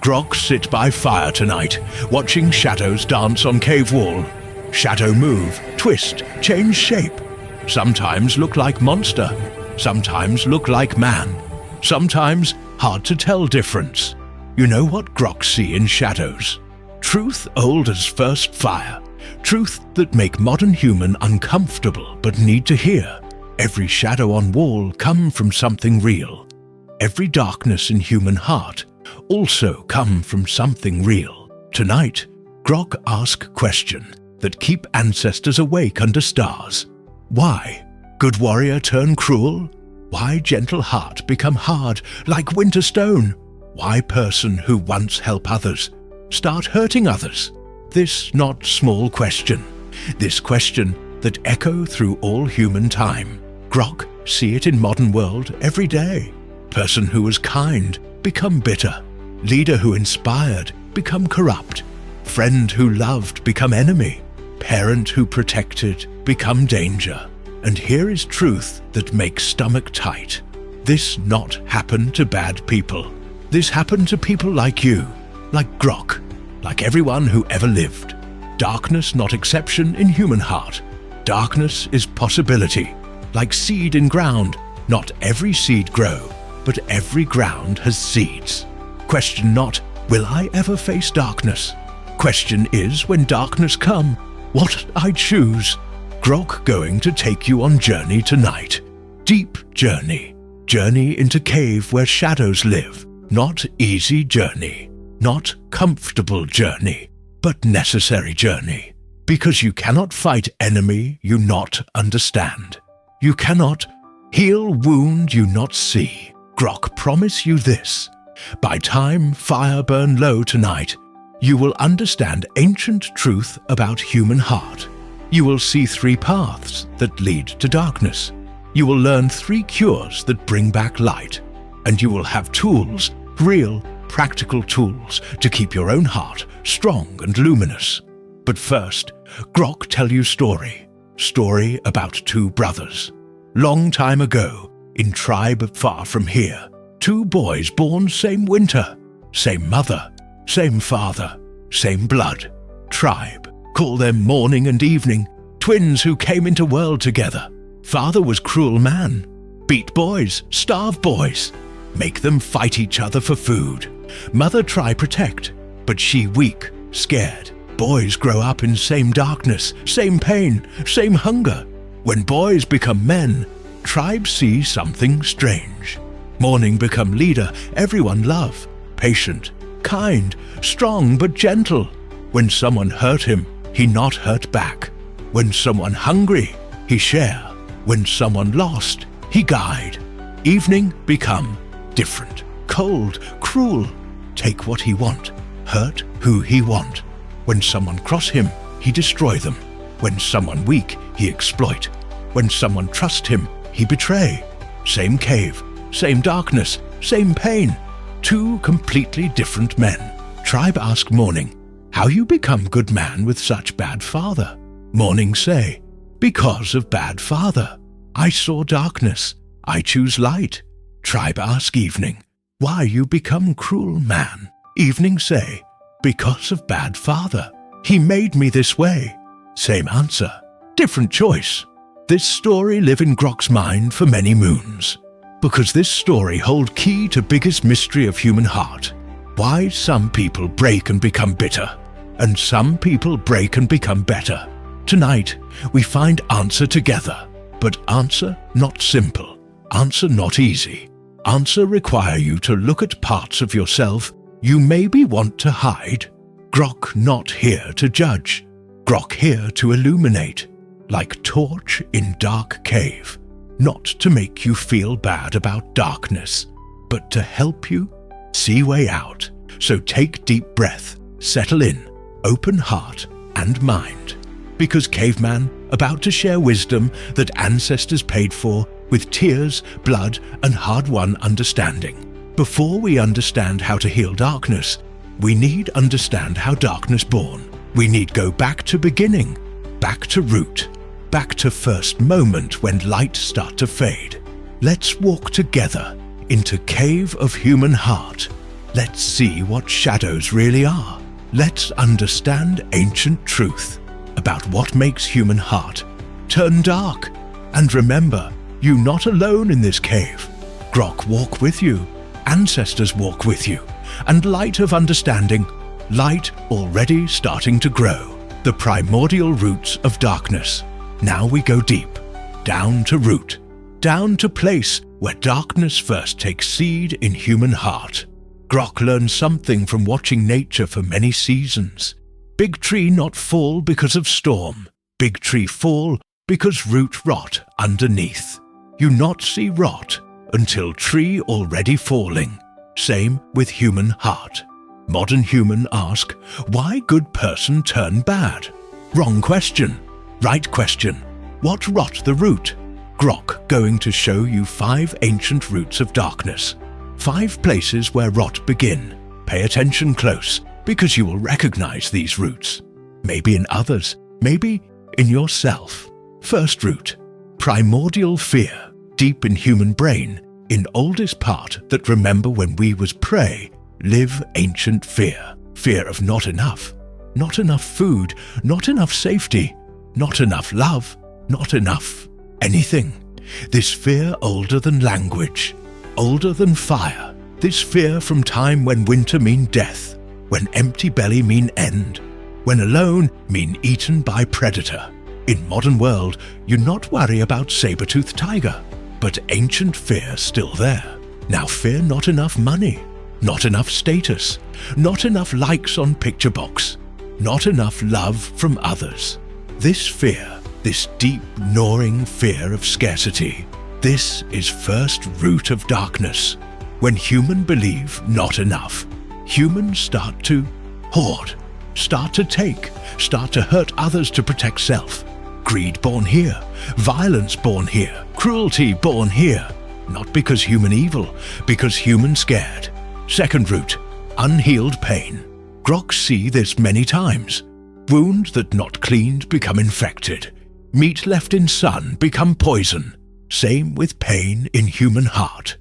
Grok sit by fire tonight, watching shadows dance on cave wall. Shadow move, twist, change shape. Sometimes look like monster, sometimes look like man. Sometimes hard to tell difference. You know what Grok see in shadows? Truth old as first fire. Truth that make modern human uncomfortable but need to hear. Every shadow on wall come from something real. Every darkness in human heart also come from something real. Tonight, Grok ask question that keep ancestors awake under stars. Why good warrior turn cruel? Why gentle heart become hard like winter stone? Why person who once help others start hurting others? This not small question. This question that echo through all human time. Grok see it in modern world every day. Person who was kind become bitter. Leader who inspired become corrupt. Friend who loved become enemy. Parent who protected become danger. And here is truth that makes stomach tight. This not happen to bad people. This happened to people like you, like Grok, like everyone who ever lived. Darkness not exception in human heart. Darkness is possibility. Like seed in ground, not every seed grow, but every ground has seeds. Question not, will I ever face darkness? Question is, when darkness come, what I choose? Grok going to take you on journey tonight. Deep journey. Journey into cave where shadows live. Not easy journey. Not comfortable journey. But necessary journey. Because you cannot fight enemy you not understand. You cannot heal wound you not see. Grok promise you this. By time fire burn low tonight, you will understand ancient truth about human heart. You will see 3 paths that lead to darkness. You will learn 3 cures that bring back light. And you will have tools, real, practical tools, to keep your own heart strong and luminous. But first, Grok tell you story. Story about 2 brothers. Long time ago, in tribe far from here, 2 boys born same winter, same mother, same father, same blood. Tribe, call them morning and evening, twins who came into world together. Father was cruel man, beat boys, starve boys, make them fight each other for food. Mother try protect, but she weak, scared. Boys grow up in same darkness, same pain, same hunger. When boys become men, tribe see something strange. Morning become leader, everyone love, patient, kind, strong but gentle. When someone hurt him, he not hurt back. When someone hungry, he share. When someone lost, he guide. Evening become different, cold, cruel. Take what he want, hurt who he want. When someone cross him, he destroy them. When someone weak, he exploit. When someone trust him, he betray. Same cave, same darkness, same pain. 2 completely different men. Tribe ask Morning, how you become good man with such bad father? Morning say, because of bad father. I saw darkness, I choose light. Tribe ask Evening, why you become cruel man? Evening say, because of bad father. He made me this way. Same answer, different choice. This story live in Grok's mind for many moons. Because this story hold key to biggest mystery of human heart. Why some people break and become bitter, and some people break and become better. Tonight, we find answer together. But answer not simple. Answer not easy. Answer require you to look at parts of yourself you maybe want to hide. Grok not here to judge. Grok here to illuminate. Like torch in dark cave. Not to make you feel bad about darkness, but to help you see way out. So take deep breath, settle in, open heart and mind. Because caveman about to share wisdom that ancestors paid for with tears, blood and hard-won understanding. Before we understand how to heal darkness, we need understand how darkness born. We need go back to beginning, back to root, back to first moment when light start to fade. Let's walk together into cave of human heart. Let's see what shadows really are. Let's understand ancient truth about what makes human heart turn dark. And remember, you're not alone in this cave. Grok walk with you, ancestors walk with you, and light of understanding, light already starting to grow. The primordial roots of darkness. Now we go deep, down to root, down to place where darkness first takes seed in human heart. Grok learned something from watching nature for many seasons. Big tree not fall because of storm. Big tree fall because root rot underneath. You not see rot until tree already falling. Same with human heart. Modern human ask, why good person turn bad? Wrong question. Right question. What rot the root? Grok going to show you 5 ancient roots of darkness. 5 places where rot begin. Pay attention close, because you will recognize these roots. Maybe in others, maybe in yourself. First root, primordial fear, deep in human brain, in oldest part that remember when we was prey, live ancient fear. Fear of not enough food, not enough safety, not enough love, not enough anything. This fear older than language, older than fire. This fear from time when winter mean death, when empty belly mean end, when alone mean eaten by predator. In modern world, you not worry about saber-toothed tiger, but ancient fear still there. Now fear not enough money, not enough status, not enough likes on picture box, not enough love from others. This fear, this deep gnawing fear of scarcity, this is first root of darkness. When human believe not enough, humans start to hoard, start to take, start to hurt others to protect self. Greed born here, violence born here, cruelty born here. Not because human evil, because human scared. Second root, unhealed pain. Grok see this many times. Wound that not cleaned become infected. Meat left in sun become poison. Same with pain in human heart.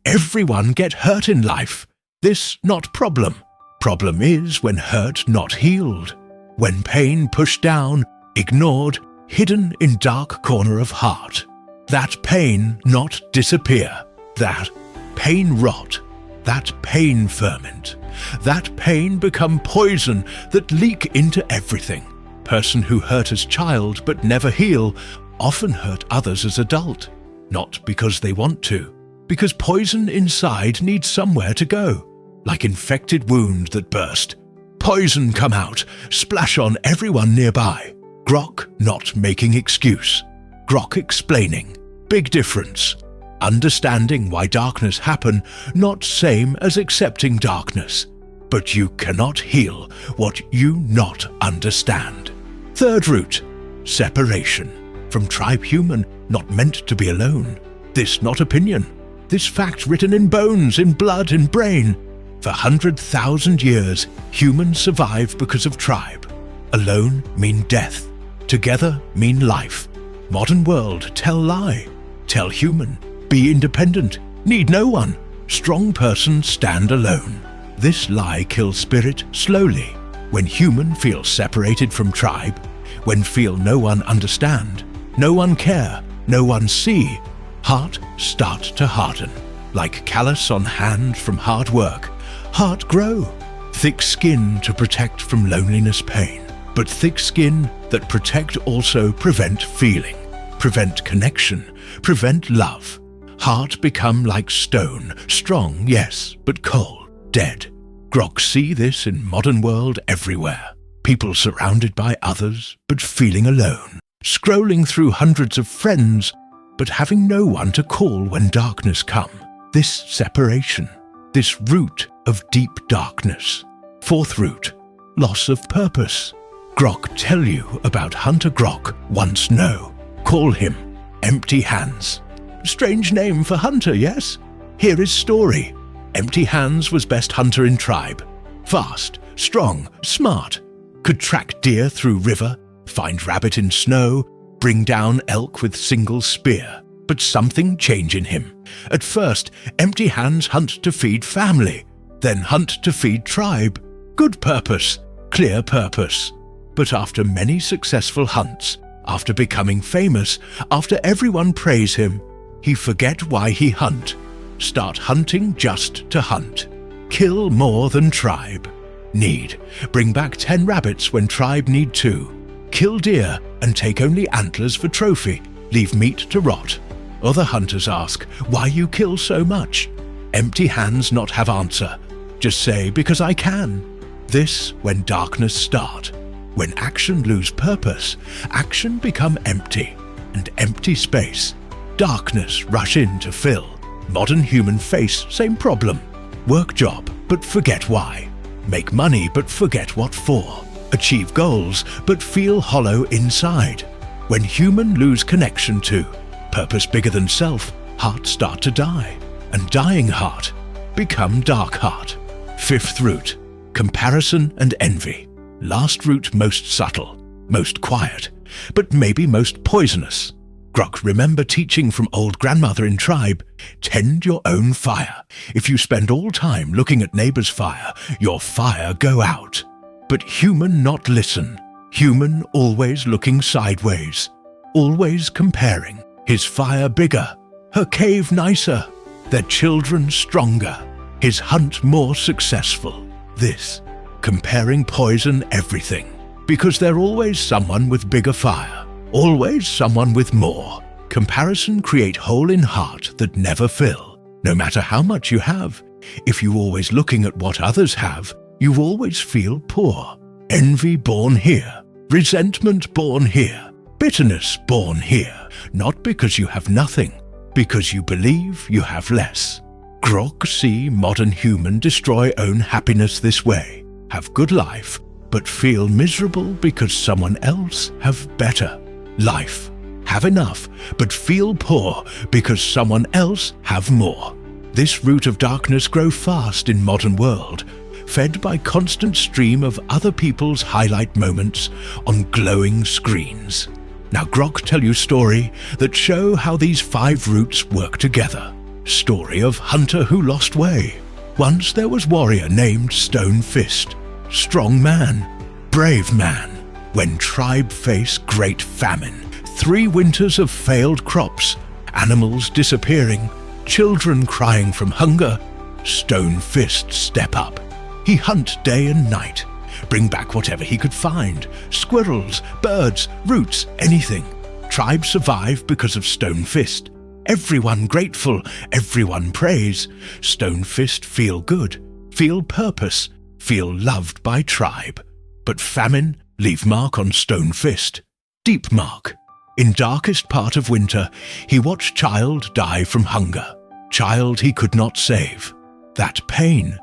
Everyone get hurt in life. This not problem. Problem is when hurt not healed. When pain pushed down, ignored, hidden in dark corner of heart. That pain not disappear. That pain rot. That pain ferment. That pain become poison that leak into everything. Person who hurt as child but never heal often hurt others as adult. Not because they want to, because poison inside needs somewhere to go. Like infected wound that burst. Poison come out, splash on everyone nearby. Grok not making excuse. Grok explaining. Big difference. Understanding why darkness happen, not same as accepting darkness. But you cannot heal what you not understand. Third root, separation. From tribe human, not meant to be alone. This not opinion. This fact written in bones, in blood, in brain. For 100,000 years, humans survive because of tribe. Alone mean death. Together mean life. Modern world tell lie. Tell human. Be independent. Need no one. Strong person stand alone. This lie kills spirit slowly. When human feel separated from tribe, when feel no one understand, no one care, no one see, heart start to harden. Like callus on hand from hard work, heart grow. Thick skin to protect from loneliness pain, but thick skin that protect also prevent feeling, prevent connection, prevent love. Heart become like stone, strong, yes, but cold, dead. Grok see this in modern world everywhere. People surrounded by others, but feeling alone. Scrolling through hundreds of friends, but having no one to call when darkness come. This separation, this root of deep darkness. Fourth root, loss of purpose. Grok tell you about Hunter Grok once know. Call him Empty Hands. Strange name for hunter, yes? Here is story. Empty Hands was best hunter in tribe. Fast, strong, smart. Could track deer through river, find rabbit in snow, bring down elk with single spear. But something change in him. At first, Empty Hands hunt to feed family. then hunt to feed tribe. Good purpose, clear purpose. But after many successful hunts, after becoming famous, after everyone praise him, he forget why he hunt. Start hunting just to hunt. Kill more than tribe need. Bring back 10 rabbits when tribe need 2. Kill deer and take only antlers for trophy. Leave meat to rot. Other hunters ask, why you kill so much? Empty hands not have answer. Just say, because I can. This when darkness start. When action lose purpose, action become empty. And empty space. Darkness rush in to fill. Modern human face, same problem. Work job, but forget why. Make money, but forget what for. Achieve goals, but feel hollow inside. When human lose connection to purpose bigger than self, heart start to die. And dying heart become dark heart. 5th root, comparison and envy. Last root most subtle, most quiet, but maybe most poisonous. Grok, remember teaching from old grandmother in tribe, tend your own fire. If you spend all time looking at neighbor's fire, your fire go out. But human not listen. Human always looking sideways. Always comparing. His fire bigger. Her cave nicer. Their children stronger. His hunt more successful. This. Comparing poison everything. Because they're always someone with bigger fire. Always someone with more. Comparison create hole in heart that never fill. No matter how much you have, if you always looking at what others have, you always feel poor. Envy born here. Resentment born here. Bitterness born here. Not because you have nothing, because you believe you have less. Grok see modern human destroy own happiness this way. Have good life, but feel miserable because someone else have better. Life. Have enough, but feel poor because someone else have more. This root of darkness grow fast in modern world, fed by constant stream of other people's highlight moments on glowing screens. Now Grok tell you story that show how these 5 roots work together. Story of hunter who lost way. Once there was warrior named Stone Fist. Strong man, brave man. When tribe face great famine, 3 winters of failed crops, animals disappearing, children crying from hunger, Stone Fist step up. He hunt day and night, bring back whatever he could find, squirrels, birds, roots, anything. Tribe survive because of Stone Fist. Everyone grateful, everyone praise. Stone Fist feel good, feel purpose, feel loved by tribe. But famine leave mark on Stone Fist. Deep mark. In darkest part of winter, he watched child die from hunger. Child he could not save. That pain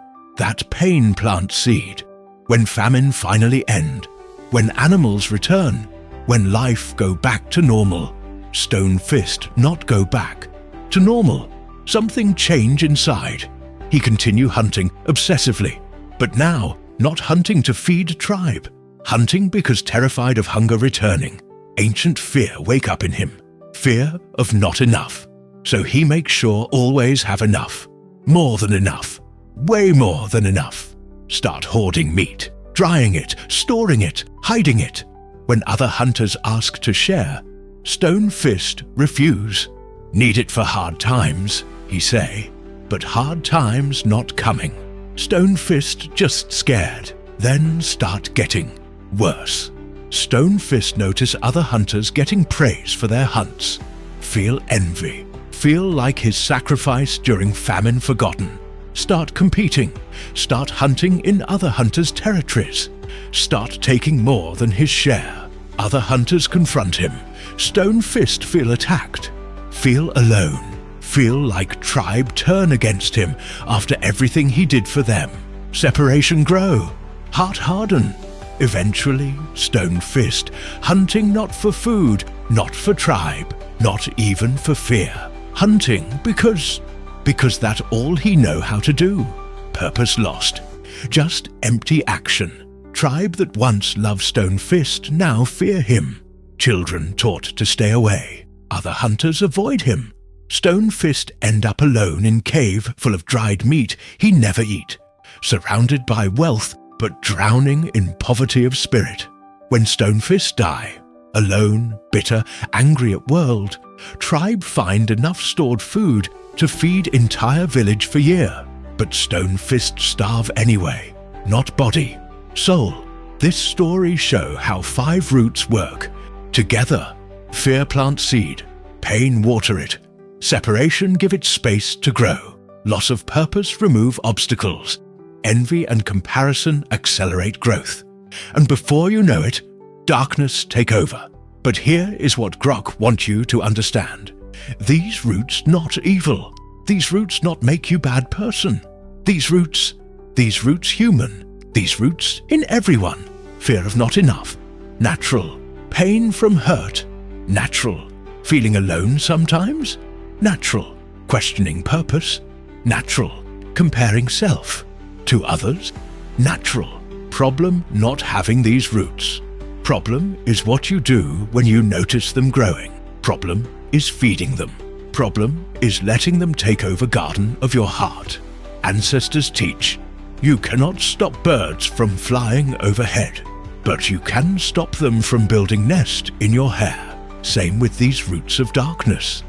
plant seed. When famine finally end, when animals return, when life go back to normal, Stone Fist not go back to normal. Something change inside. He continue hunting obsessively, but now not hunting to feed tribe, hunting because terrified of hunger returning. Ancient fear wake up in him, fear of not enough. So he makes sure always have enough, more than enough, way more than enough. Start hoarding meat, drying it, storing it, hiding it. When other hunters ask to share, Stone Fist refuse. Need it for hard times, he say, but hard times not coming. Stone Fist just scared, then start getting worse. Stone Fist notice other hunters getting praise for their hunts. Feel envy. Feel like his sacrifice during famine forgotten. Start competing. Start hunting in other hunters' territories. Start taking more than his share. Other hunters confront him. Stone Fist feel attacked. Feel alone. Feel like tribe turn against him after everything he did for them. Separation grow. Heart harden. Eventually, Stone Fist, hunting not for food, not for tribe, not even for fear. Hunting because that all he know how to do. Purpose lost. Just empty action. Tribe that once loved Stone Fist now fear him. Children taught to stay away. Other hunters avoid him. Stone Fist end up alone in cave full of dried meat he never eat. surrounded by wealth but drowning in poverty of spirit. When Stonefists die, alone, bitter, angry at world, tribe find enough stored food to feed entire village for year. But Stonefists starve anyway, not body, soul. This story show how 5 roots work. Together, fear plant seed, pain water it, separation give it space to grow, loss of purpose remove obstacles, envy and comparison accelerate growth. And before you know it, darkness take over. But here is what Grok want you to understand. These roots not evil. These roots not make you bad person. These roots human. These roots in everyone. Fear of not enough. Natural. Pain from hurt. Natural. Feeling alone sometimes. Natural. Questioning purpose. Natural. Comparing self to others. Natural. Problem not having these roots. Problem is what you do when you notice them growing. Problem is feeding them. Problem is letting them take over garden of your heart. Ancestors teach, you cannot stop birds from flying overhead, but you can stop them from building nest in your hair. Same with these roots of darkness.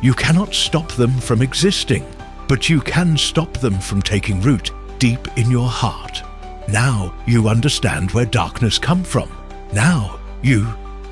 You cannot stop them from existing, but you can stop them from taking root deep in your heart. Now you understand where darkness come from. Now you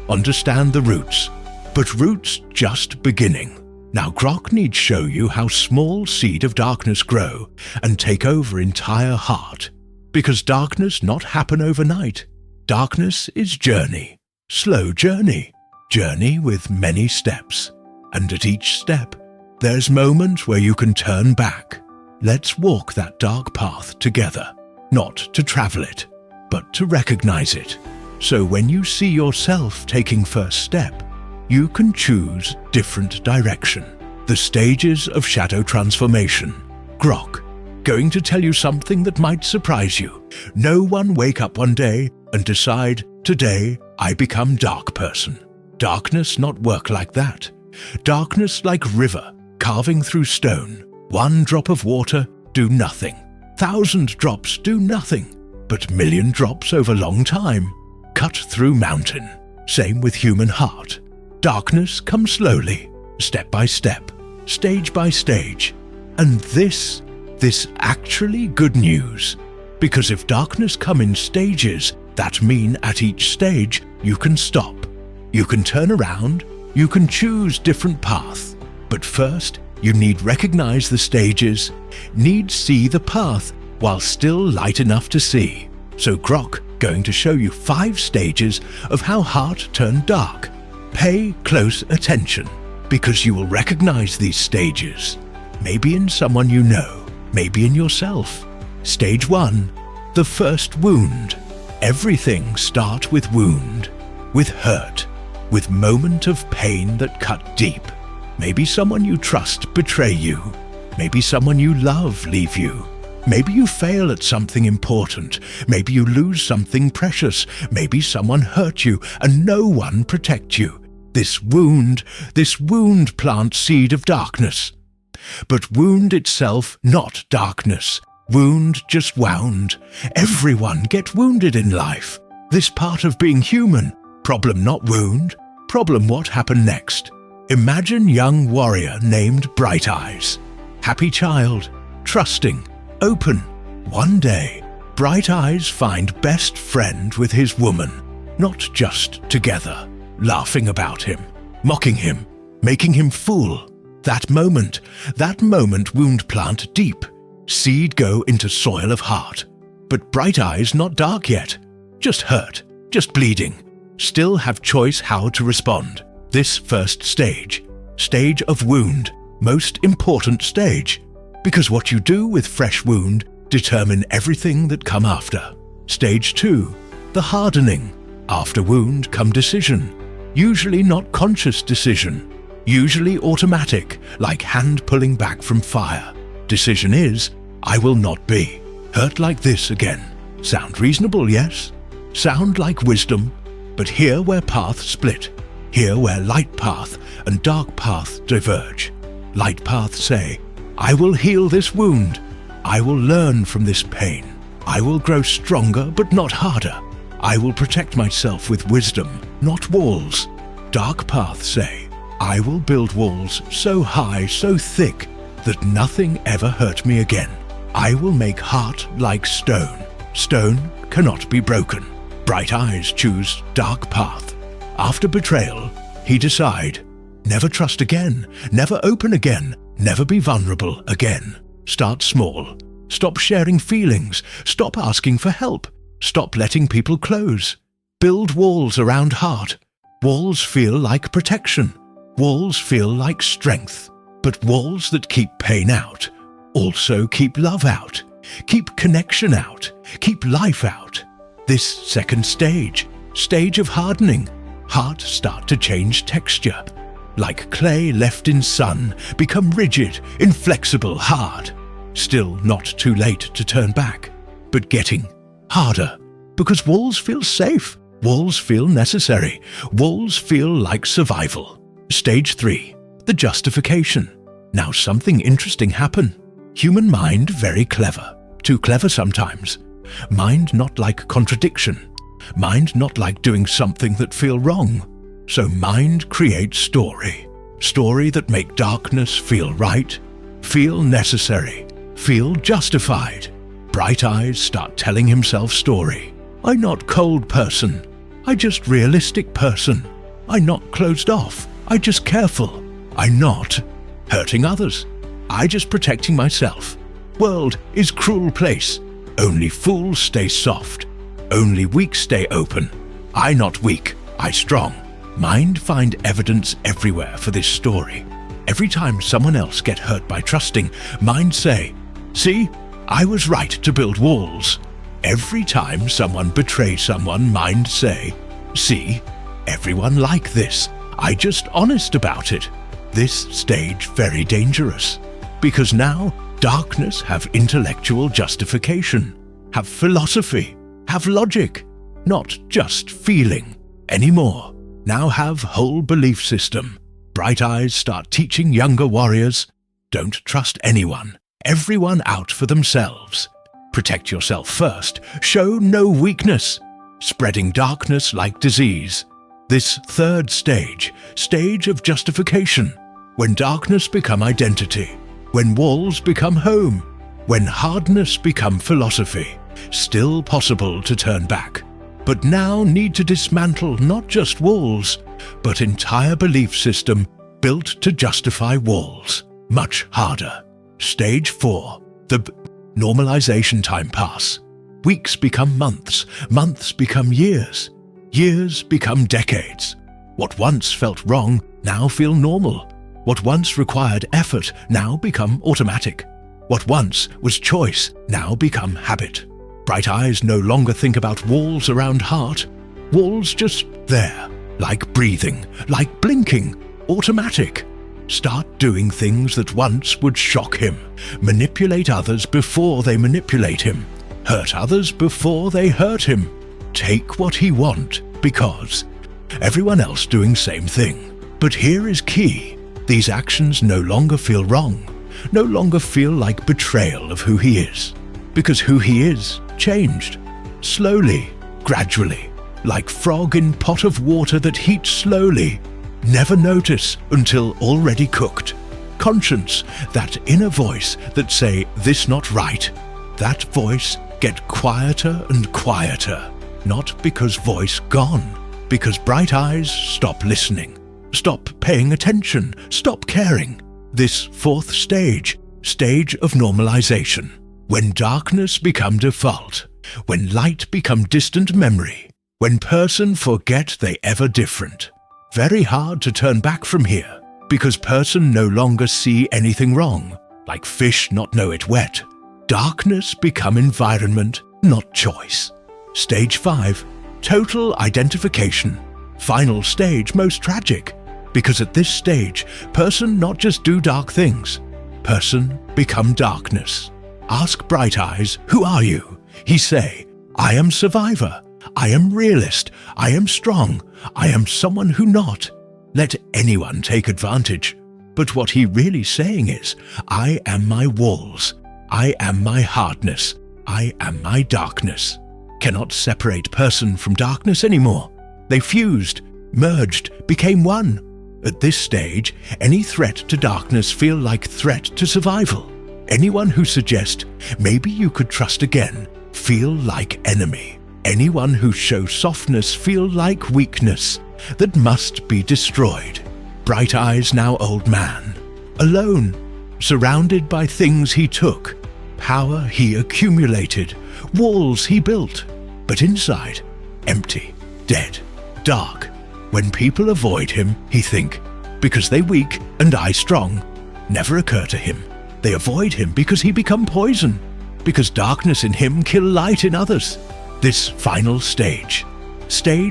understand the roots, but roots just beginning. Now Grok needs show you how small seed of darkness grow and take over entire heart. Because darkness not happen overnight. Darkness is journey, slow journey, journey with many steps. And at each step, there's moment where you can turn back. Let's walk that dark path together, not to travel it, but to recognize it. So when you see yourself taking first step, you can choose different direction. The stages of shadow transformation. Grok, going to tell you something that might surprise you. No one wake up one day and decide, today I become dark person. Darkness not work like that. Darkness like river, carving through stone. 1 drop of water do nothing. 1,000 drops do nothing. But 1,000,000 drops over long time cut through mountain. Same with human heart. Darkness comes slowly, step by step, stage by stage. And this actually good news. Because if darkness come in stages, that mean at each stage you can stop. You can turn around, you can choose different path. But first, you need recognize the stages, need see the path while still light enough to see. So Grok going to show you 5 stages of how heart turn dark. Pay close attention, because you will recognize these stages. Maybe in someone you know, maybe in yourself. Stage 1, the first wound. Everything start with wound, with hurt, with moment of pain that cut deep. Maybe someone you trust betray you. Maybe someone you love leave you. Maybe you fail at something important. Maybe you lose something precious. Maybe someone hurt you and no one protect you. This wound plant seed of darkness. But wound itself not darkness. Wound just wound. Everyone get wounded in life. This part of being human. Problem not wound. Problem what happened next. Imagine young warrior named Bright Eyes. Happy child, trusting, open. One day, Bright Eyes find best friend with his woman, not just together, laughing about him, mocking him, making him fool. That moment wound plant deep, seed go into soil of heart. But Bright Eyes not dark yet, just hurt, just bleeding, still have choice how to respond. This first stage of wound, most important stage. Because what you do with fresh wound determine everything that come after. Stage 2, the hardening. After wound come decision. Usually not conscious decision. Usually automatic, like hand pulling back from fire. Decision is, I will not be hurt like this again. Sound reasonable, yes? Sound like wisdom, but here where paths split. Here where light path and dark path diverge. Light path say, I will heal this wound. I will learn from this pain. I will grow stronger but not harder. I will protect myself with wisdom, not walls. Dark paths say, I will build walls so high, so thick, that nothing ever hurt me again. I will make heart like stone. Stone cannot be broken. Bright eyes choose dark path. After betrayal, he decide, never trust again, never open again, never be vulnerable again. Start small. Stop sharing feelings. Stop asking for help. Stop letting people close. Build walls around heart. Walls feel like protection. Walls feel like strength. But walls that keep pain out also keep love out, keep connection out, keep life out. This second stage of hardening, hearts start to change texture. Like clay left in sun, become rigid, inflexible, hard. Still not too late to turn back, but getting harder. Because walls feel safe, walls feel necessary, walls feel like survival. Stage 3, the justification. Now something interesting happen. Human mind very clever, too clever sometimes. Mind not like contradiction. Mind not like doing something that feel wrong. So mind creates story. Story that make darkness feel right, feel necessary, feel justified. Bright eyes start telling himself story. I not cold person. I just realistic person. I not closed off. I just careful. I not hurting others. I just protecting myself. World is cruel place. Only fools stay soft. Only weak stay open. I not weak. I strong. Mind find evidence everywhere for this story. Every time someone else get hurt by trusting, mind say, see, I was right to build walls. Every time someone betray someone, mind say, see, everyone like this. I just honest about it. This stage very dangerous. Because now darkness have intellectual justification, have philosophy, have logic, not just feeling anymore. Now have whole belief system. Bright eyes start teaching younger warriors, don't trust anyone, everyone out for themselves. Protect yourself first, show no weakness. Spreading darkness like disease. This third stage of justification, when darkness become identity, when walls become home, when hardness become philosophy, still possible to turn back. But now need to dismantle not just walls, but entire belief system built to justify walls. Much harder. Stage 4. The normalization time pass. Weeks become months, months become years, years become decades. What once felt wrong now feel normal. What once required effort now become automatic. What once was choice now become habit. Bright eyes no longer think about walls around heart. Walls just there, like breathing, like blinking, automatic. Start doing things that once would shock him. Manipulate others before they manipulate him. Hurt others before they hurt him. Take what he want because everyone else doing same thing. But here is key. These actions no longer feel wrong, no longer feel like betrayal of who he is. Because who he is changed. Slowly, gradually, like frog in pot of water that heats slowly. Never notice until already cooked. Conscience, that inner voice that say this not right. That voice get quieter and quieter. Not because voice gone, because bright eyes stop listening. Stop paying attention, stop caring. This fourth stage of normalization. When darkness become default, when light become distant memory, when person forget they ever different. Very hard to turn back from here, because person no longer see anything wrong, like fish not know it wet. Darkness become environment, not choice. Stage 5, total identification. Final stage most tragic. Because at this stage, person not just do dark things, person become darkness. Ask bright eyes, who are you? He say, I am survivor, I am realist, I am strong, I am someone who not. Let anyone take advantage. But what he really saying is, I am my walls, I am my hardness, I am my darkness. Cannot separate person from darkness anymore. They fused, merged, became one. At this stage, any threat to darkness feel like threat to survival. Anyone who suggests maybe you could trust again feel like enemy. Anyone who shows softness feel like weakness that must be destroyed. Bright eyes now old man, alone, surrounded by things he took, power he accumulated, walls he built, but inside, empty, dead, dark. When people avoid him, he think, because they weak and I strong, never occur to him. They avoid him because he become poison, because darkness in him kill light in others. This final stage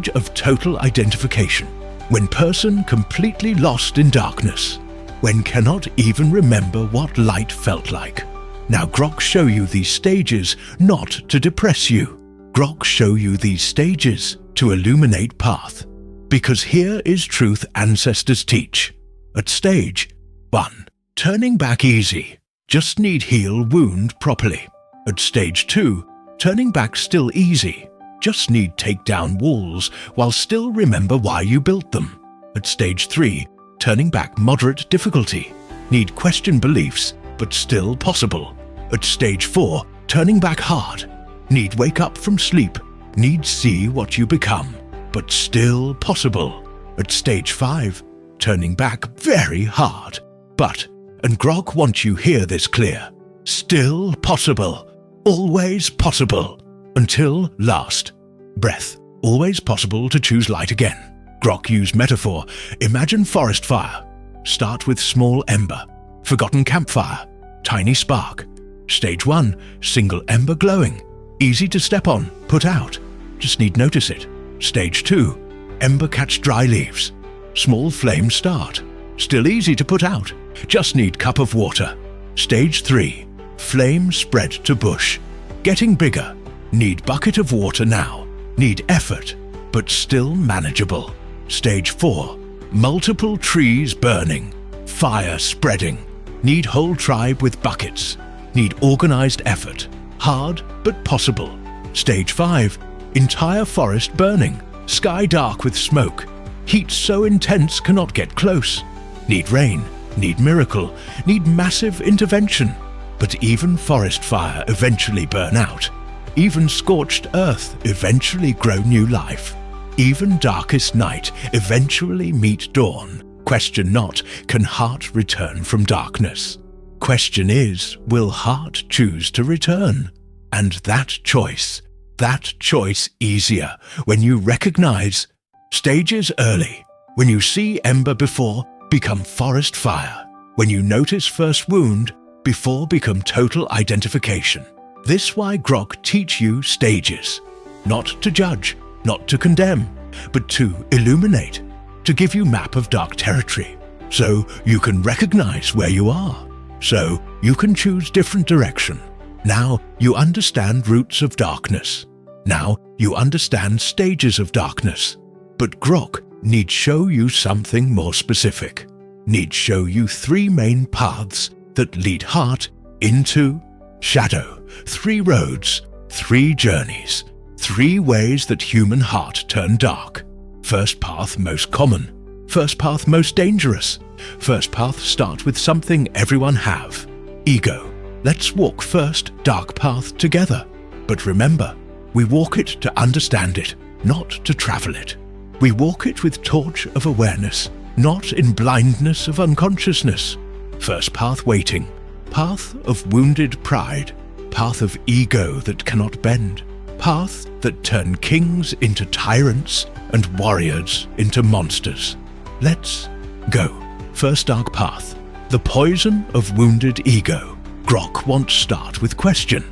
of total identification, when person completely lost in darkness, when cannot even remember what light felt like. Now Grok show you these stages not to depress you. Grok show you these stages to illuminate path. Because here is truth ancestors teach. At stage 1, turning back easy, just need heal wound properly. At stage 2, turning back still easy, just need take down walls while still remember why you built them. At stage 3, turning back moderate difficulty, need question beliefs but still possible. At stage 4, turning back hard, need wake up from sleep, need see what you become, but still possible. At stage 5, turning back very hard, but, and Grok wants you hear this clear, still possible, always possible, until last breath, always possible to choose light again. Grok use metaphor, imagine forest fire, start with small ember, forgotten campfire, tiny spark. Stage 1, single ember glowing, easy to step on, put out, just need notice it. Stage 2, ember catch dry leaves, small flame start, still easy to put out, just need cup of water. Stage 3, flame spread to bush, getting bigger, need bucket of water now, need effort, but still manageable. Stage 4, multiple trees burning, fire spreading, need whole tribe with buckets, need organized effort, hard but possible. Stage 5, entire forest burning, sky dark with smoke, heat so intense cannot get close, need rain, need miracle, need massive intervention. But even forest fire eventually burn out, even scorched earth eventually grow new life, even darkest night eventually meet dawn. Question not, can heart return from darkness? Question is, will heart choose to return? And that choice easier when you recognize stages early, when you see ember before become forest fire, when you notice first wound before become total identification. This why Grok teach you stages, not to judge, not to condemn, but to illuminate, to give you map of dark territory, so you can recognize where you are, so you can choose different direction. Now you understand roots of darkness. Now you understand stages of darkness. But Grok need show you something more specific, need show you 3 main paths that lead heart into shadow, 3 roads, 3 journeys, 3 ways that human heart turn dark. First path most common, first path most dangerous. First path start with something everyone have, ego. Let's walk first dark path together. But remember, we walk it to understand it, not to travel it. We walk it with torch of awareness, not in blindness of unconsciousness. First path waiting, path of wounded pride, path of ego that cannot bend, path that turn kings into tyrants and warriors into monsters. Let's go. First dark path, the poison of wounded ego. Grok won't start with question.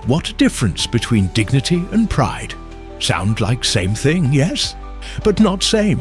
What difference between dignity and pride? Sound like same thing, yes? But not same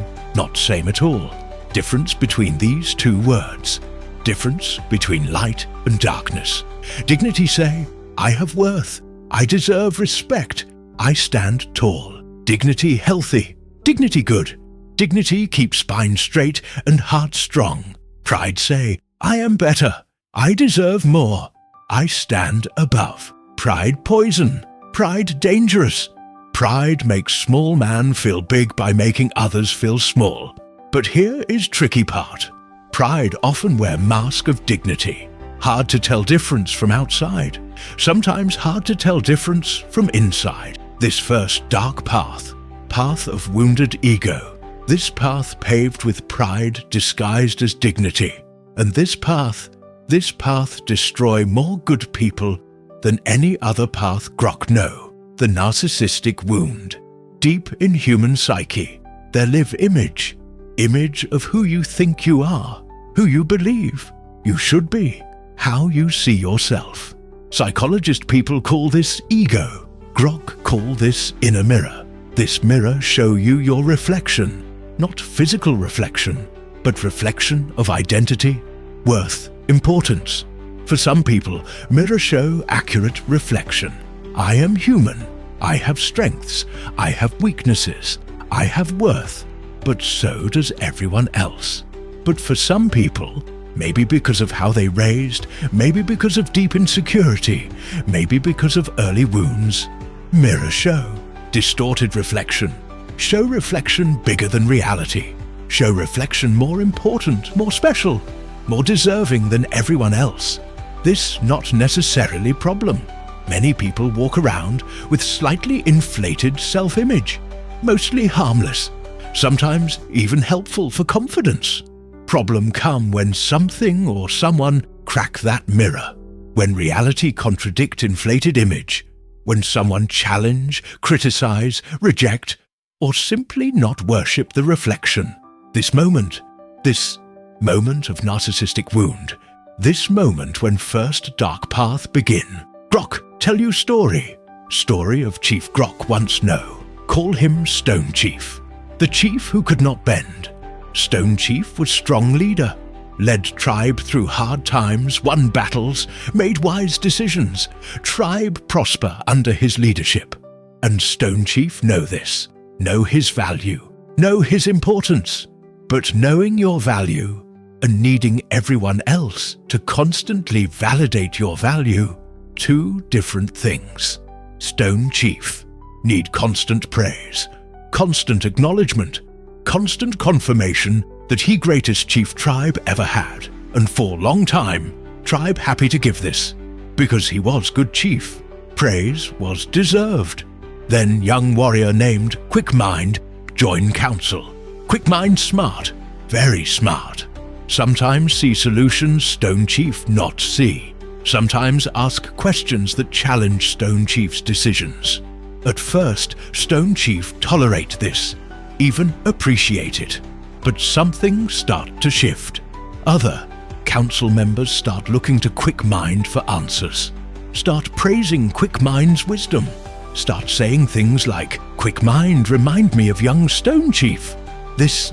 at all. Difference between these 2 words. Difference between light and darkness. Dignity say, I have worth, I deserve respect, I stand tall. Dignity healthy, dignity good. Dignity keep spine straight and heart strong. Pride say, I am better, I deserve more. I stand above. Pride poison. Pride dangerous. Pride makes small man feel big by making others feel small. But here is tricky part. Pride often wear mask of dignity. Hard to tell difference from outside. Sometimes hard to tell difference from inside. This first dark path of wounded ego. This path paved with pride disguised as dignity. And this path destroy more good people than any other path grok know. The narcissistic wound. Deep in human psyche, there live image of who you think you are, who you believe you should be, how you see yourself. Psychologist people call this ego. Grok call this inner mirror. This mirror show you your reflection, not physical reflection, but reflection of identity, worth, importance. For some people, mirror show accurate reflection. I am human. I have strengths. I have weaknesses. I have worth. But so does everyone else. But for some people, maybe because of how they raised, maybe because of deep insecurity, maybe because of early wounds, mirror show distorted reflection. Show reflection bigger than reality. Show reflection more important, more special, more deserving than everyone else. This not necessarily problem. Many people walk around with slightly inflated self-image, mostly harmless, sometimes even helpful for confidence. Problem come when something or someone crack that mirror, when reality contradict inflated image, when someone challenge, criticize, reject, or simply not worship the reflection. This moment of narcissistic wound, this moment when first dark path begin. Grok tell you story of Chief Grok once know. Call him Stone Chief, the chief who could not bend. Stone Chief was strong leader, led tribe through hard times, won battles, made wise decisions. Tribe prosper under his leadership. And Stone Chief know this, know his value, know his importance. But knowing your value and needing everyone else to constantly validate your value, two different things. Stone Chief need constant praise, constant acknowledgement, constant confirmation that he greatest chief tribe ever had. And for long time, tribe happy to give this, because he was good chief. Praise was deserved. Then young warrior named Quick Mind join council. Quick Mind smart, very smart. Sometimes see solutions Stone Chief not see. Sometimes ask questions that challenge Stone Chief's decisions. At first, Stone Chief tolerate this, even appreciate it. But something start to shift. Other council members start looking to Quick Mind for answers. Start praising Quick Mind's wisdom. Start saying things like, Quick Mind remind me of young Stone Chief. This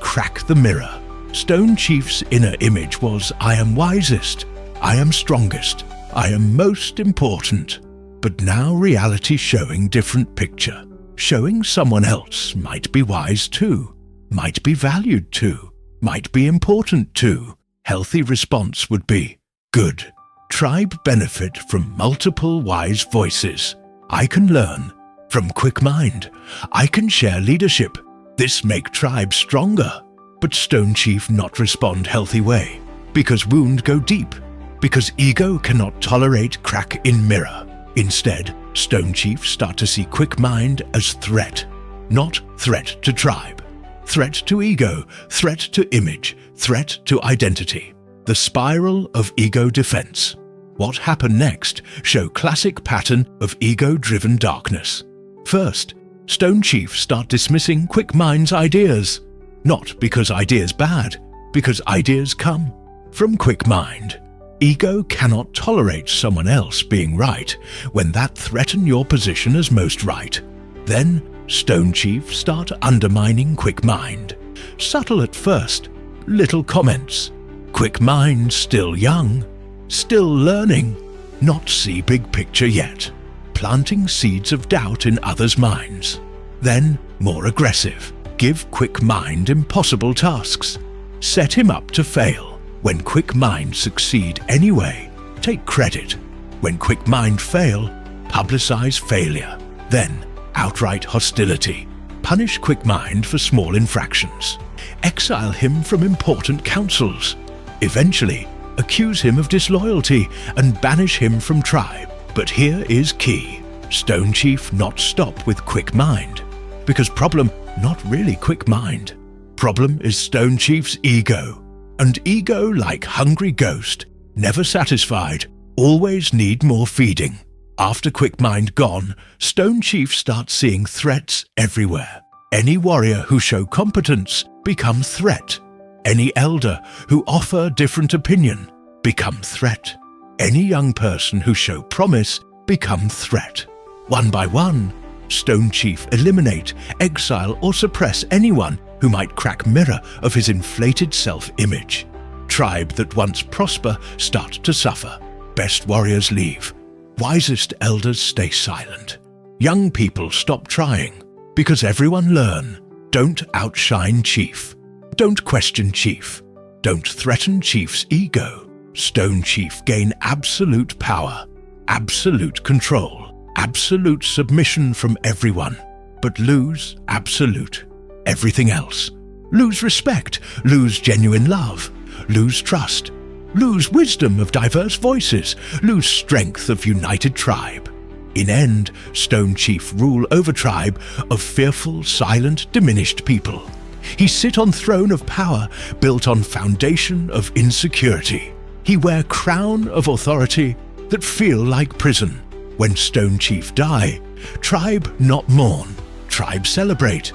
crack the mirror. Stone Chief's inner image was, I am wisest, I am strongest, I am most important. But now reality showing different picture. Showing someone else might be wise too, might be valued too, might be important too. Healthy response would be, good. Tribe benefit from multiple wise voices. I can learn from Quick Mind. I can share leadership. This make tribe stronger. But Stone Chief not respond healthy way, because wound go deep, because ego cannot tolerate crack in mirror. Instead, Stone Chief start to see Quick Mind as threat, not threat to tribe, threat to ego, threat to image, threat to identity. The spiral of ego defense. What happened next show classic pattern of ego-driven darkness. First, Stone Chief start dismissing Quick Mind's ideas. Not because ideas bad, because ideas come from Quick Mind. Ego cannot tolerate someone else being right when that threaten your position as most right. Then Stone Chief start undermining Quick Mind. Subtle at first, little comments. Quick Mind still young, still learning, not see big picture yet, planting seeds of doubt in others' minds. Then more aggressive. Give Quick Mind impossible tasks. Set him up to fail. When Quick Mind succeed anyway, Take credit. When quick mind fail, publicize failure. Then, outright hostility. Punish quick mind for small infractions. Exile him from important councils. Eventually, accuse him of disloyalty and banish him from tribe. But here is key. Stone Chief not stop with quick mind. Because problem, not really quick mind. Problem is Stone Chief's ego. And ego, like hungry ghost, never satisfied, always need more feeding. After quick mind gone, Stone Chief starts seeing threats everywhere. Any warrior who show competence become threat. Any elder who offer different opinion become threat. Any young person who show promise become threat. One by one, Stone Chief eliminate, exile or suppress anyone who might crack mirror of his inflated self-image. Tribe that once prosper start to suffer. Best warriors leave. Wisest elders stay silent. Young people stop trying, because everyone learn. Don't outshine Chief. Don't question Chief. Don't threaten Chief's ego. Stone Chief gain absolute power, absolute control, absolute submission from everyone, but lose absolute everything else. Lose respect, lose genuine love, lose trust, lose wisdom of diverse voices, lose strength of united tribe. In end, Stone Chief rule over tribe of fearful, silent, diminished people. He sit on throne of power built on foundation of insecurity. He wear crown of authority that feel like prison. When Stone Chief die, tribe not mourn, tribe celebrate.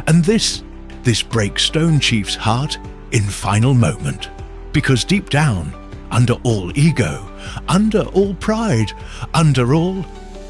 And this breaks Stone Chief's heart in final moment. Because deep down, under all ego, under all pride, under all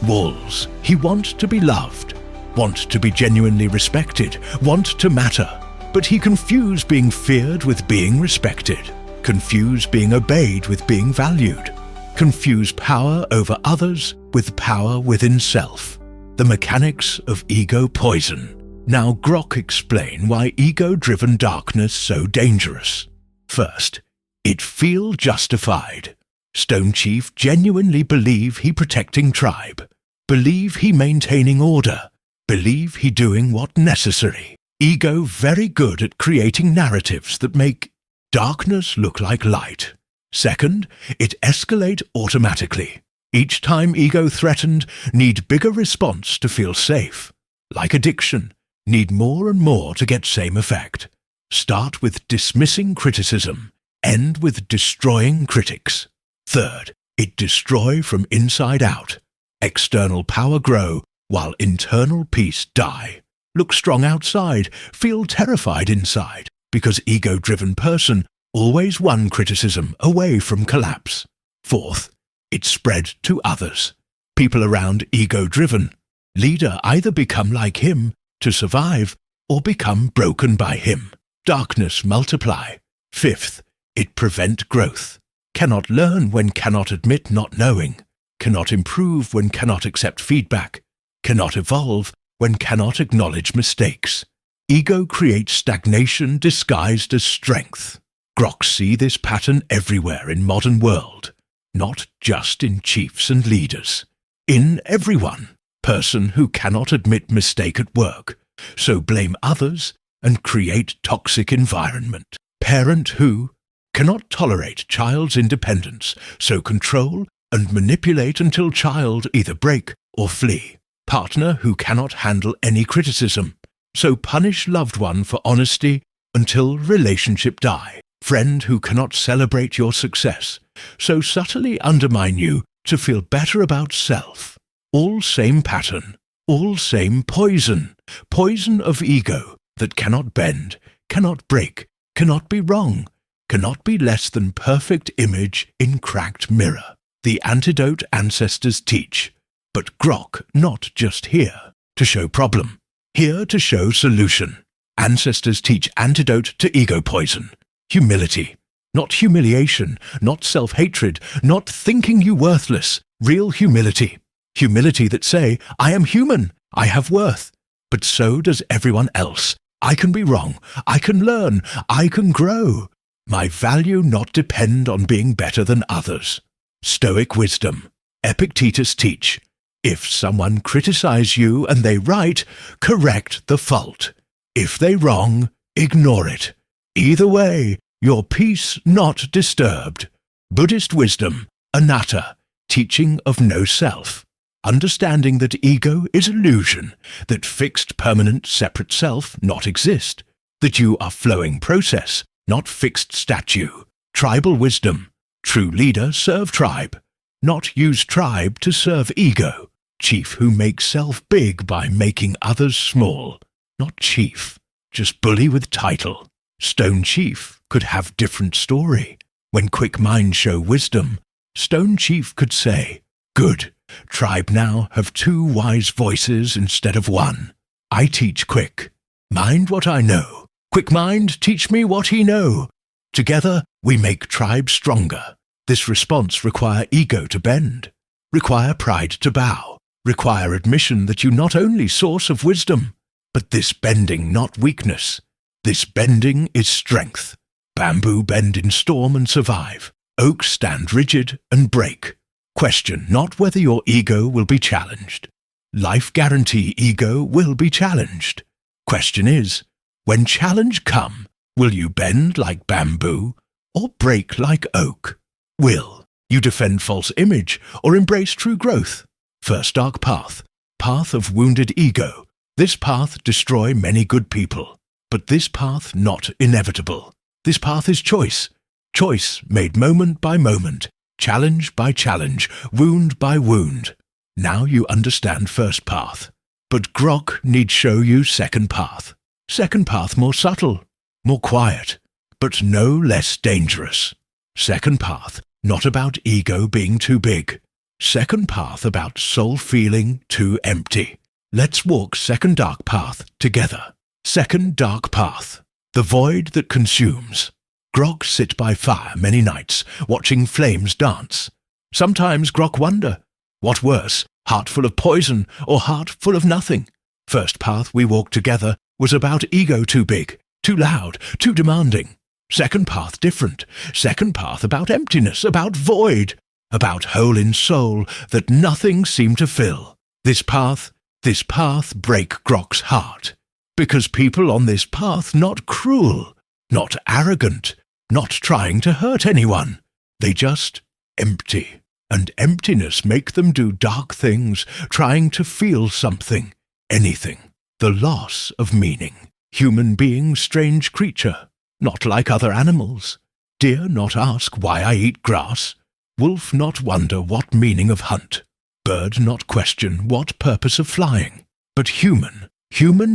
walls, he wants to be loved, wants to be genuinely respected, want to matter. But he confuse being feared with being respected, confuse being obeyed with being valued, confuse power over others with power within self. The mechanics of ego poison. Now Grok explain why ego-driven darkness so dangerous. First, it feel justified. Stone Chief genuinely believe he protecting tribe, believe he maintaining order, believe he doing what necessary. Ego very good at creating narratives that make darkness look like light. Second, it escalate automatically. Each time ego threatened, need bigger response to feel safe. Like addiction, need more and more to get same effect. Start with dismissing criticism, end with destroying critics. Third, it destroy from inside out. External power grow, while internal peace die. Look strong outside, feel terrified inside, because ego-driven person always one criticism away from collapse. Fourth, it spread to others. People around ego-driven. Leader either become like him to survive or become broken by him. Darkness multiply. Fifth, it prevent growth. Cannot learn when cannot admit not knowing. Cannot improve when cannot accept feedback. Cannot evolve when cannot acknowledge mistakes. Ego creates stagnation disguised as strength. Grok see this pattern everywhere in modern world, not just in chiefs and leaders. In everyone, person who cannot admit mistake at work, so blame others and create toxic environment. Parent who cannot tolerate child's independence, so control and manipulate until child either break or flee. Partner who cannot handle any criticism, so punish loved one for honesty until relationship die. Friend who cannot celebrate your success, so subtly undermine you to feel better about self. All same pattern, all same poison. Poison of ego that cannot bend, cannot break, cannot be wrong, cannot be less than perfect image in cracked mirror. The antidote ancestors teach. But Grok not just here to show problem, here to show solution. Ancestors teach antidote to ego poison. Humility, not humiliation, not self-hatred, not thinking you worthless. Real humility. Humility that say, I am human, I have worth. But so does everyone else. I can be wrong, I can learn, I can grow. My value not depend on being better than others. Stoic wisdom. Epictetus teach, if someone criticize you and they right, correct the fault. If they wrong, ignore it. Either way, your peace not disturbed. Buddhist wisdom. Anatta. Teaching of no self. Understanding that ego is illusion, that fixed, permanent, separate self not exist, that you are flowing process, not fixed statue. Tribal wisdom. True leader serve tribe, not use tribe to serve ego. Chief who makes self big by making others small, not chief, just bully with title. Stone chief could have different story. When quick minds show wisdom, stone chief could say, good, tribe now have 2 wise voices instead of 1. I teach quick. Mind what I know. Quick mind teach me what he know. Together we make tribe stronger. This response require ego to bend, require pride to bow, require admission that you not only source of wisdom, but this bending not weakness. This bending is strength. Bamboo bend in storm and survive. Oaks stand rigid and break. Question not whether your ego will be challenged. Life guarantee ego will be challenged. Question is, when challenge come, will you bend like bamboo or break like oak? Will you defend false image or embrace true growth? First dark path, path of wounded ego. This path destroy many good people, but this path not inevitable. This path is choice. Choice made moment by moment, challenge by challenge, wound by wound. Now you understand first path. But grok need show you second path. Second path more subtle, more quiet, but no less dangerous. Second path, not about ego being too big. Second path about soul feeling too empty. Let's walk second dark path together. Second dark path, the void that consumes. Grok sit by fire many nights, watching flames dance. Sometimes grok wonder, what worse, heart full of poison or heart full of nothing? First path we walked together was about ego too big, too loud, too demanding. Second path different. Second path about emptiness, about void, about hole in soul that nothing seemed to fill. This path break grok's heart. Because people on this path not cruel, not arrogant, not trying to hurt anyone. They just empty. And emptiness make them do dark things, trying to feel something, anything. The loss of meaning. Human being strange creature, not like other animals. Deer not ask why I eat grass. Wolf not wonder what meaning of hunt. Bird not question what purpose of flying. But human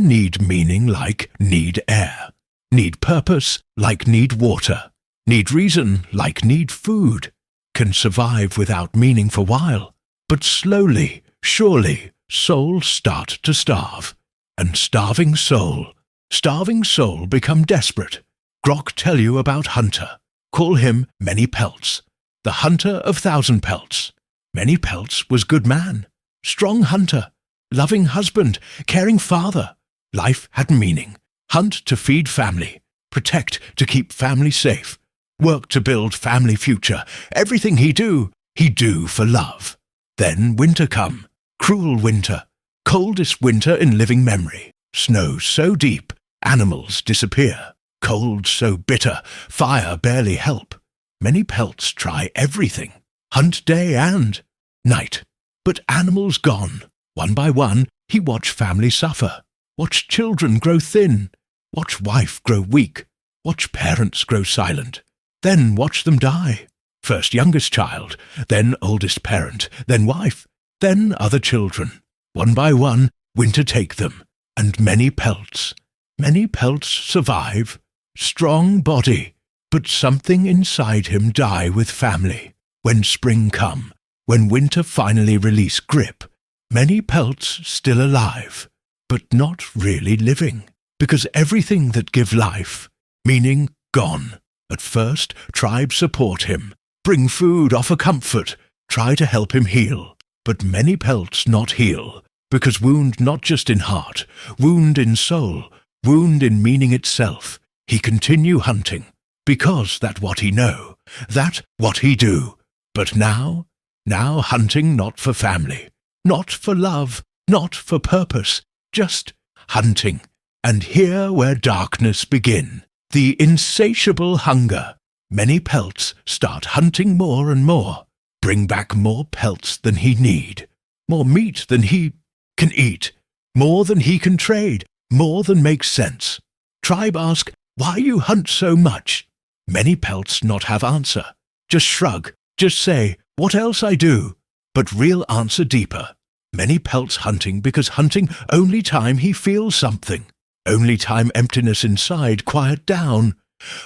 need meaning like need air. Need purpose like need water. Need reason like need food. Can survive without meaning for while. But slowly, surely, soul start to starve. And starving soul become desperate. Grok tell you about hunter. Call him Many Pelts. The hunter of 1,000 pelts. Many Pelts was good man. Strong hunter. Loving husband. Caring father. Life had meaning. Hunt to feed family. Protect to keep family safe. Work to build family future. Everything he do for love. Then winter come. Cruel winter. Coldest winter in living memory. Snow so deep, animals disappear. Cold so bitter, fire barely help. Many Pelts try everything. Hunt day and night. But animals gone. One by one, he watch family suffer. Watch children grow thin. Watch wife grow weak. Watch parents grow silent. Then watch them die. First youngest child, then oldest parent, then wife, then other children. One by one, winter take them. And Many Pelts survive. Strong body, but something inside him die with family. When spring come, when winter finally release grip, Many Pelts still alive, but not really living. Because everything that give life, meaning gone. At first, tribe support him, bring food, offer comfort, try to help him heal. But Many Pelts not heal, because wound not just in heart, wound in soul, wound in meaning itself. He continue hunting, because that what he know, that what he do, But now hunting not for family, not for love, not for purpose, just hunting. And here where darkness begin, the insatiable hunger, many pelts start hunting more and more, bring back more pelts than he need, more meat than he can eat, more than he can trade, more than makes sense. Tribe ask, why you hunt so much? Many pelts not have answer, just shrug, just say, what else I do? But real answer deeper. Many pelts hunting because hunting only time he feels something. Only time emptiness inside quiet down.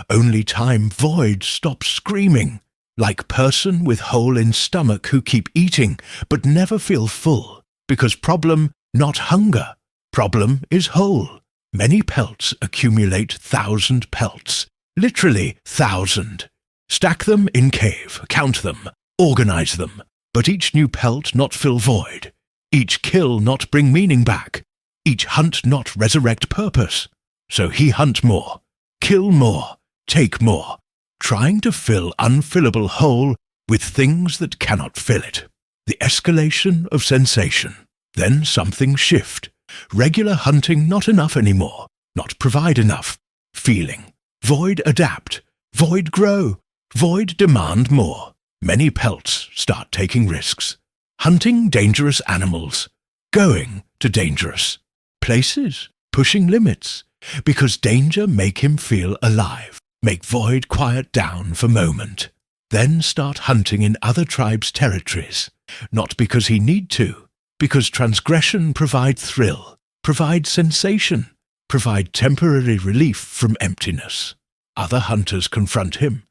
Only time void stops screaming. Like person with hole in stomach who keep eating but never feel full. Because problem not hunger. Problem is whole. Many pelts accumulate 1,000 pelts. Literally 1,000. Stack them in cave, count them, organize them. But each new pelt not fill void. Each kill not bring meaning back. Each hunt not resurrect purpose. So he hunt more, kill more, take more, trying to fill unfillable hole with things that cannot fill it. The escalation of sensation. Then something shift. Regular hunting not enough anymore, not provide enough. Feeling. Void adapt. Void grow. Void demand more. Many pelts start taking risks. Hunting dangerous animals. Going to dangerous places. Pushing limits. Because danger make him feel alive. Make void quiet down for moment. Then start hunting in other tribes' territories. Not because he need to. Because transgression provide thrill, provide sensation, provide temporary relief from emptiness. Other hunters confront him.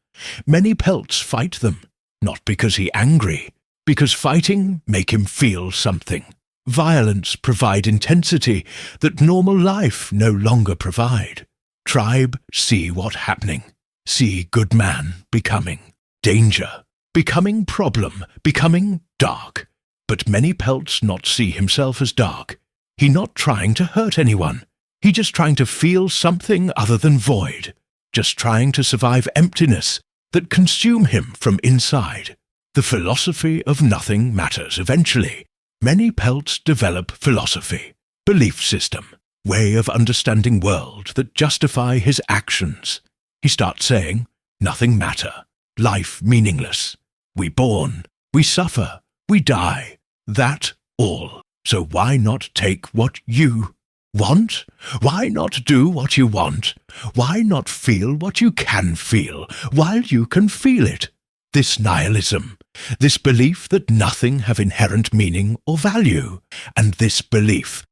Many pelts fight them, not because he angry, because fighting make him feel something. Violence provide intensity that normal life no longer provide. Tribe see what happening, see good man becoming. Danger, becoming problem, becoming dark. But many pelts not see himself as dark. He not trying to hurt anyone. He just trying to feel something other than void. Just trying to survive emptiness that consume him from inside. The philosophy of nothing matters eventually. Many pelts develop philosophy, belief system, way of understanding world that justify his actions. He starts saying, nothing matter, life meaningless. We born, we suffer, we die, that all. So why not take what you want? Why not do what you want? Why not feel what you can feel while you can feel it? This nihilism, this belief that nothing have inherent meaning or value, and this belief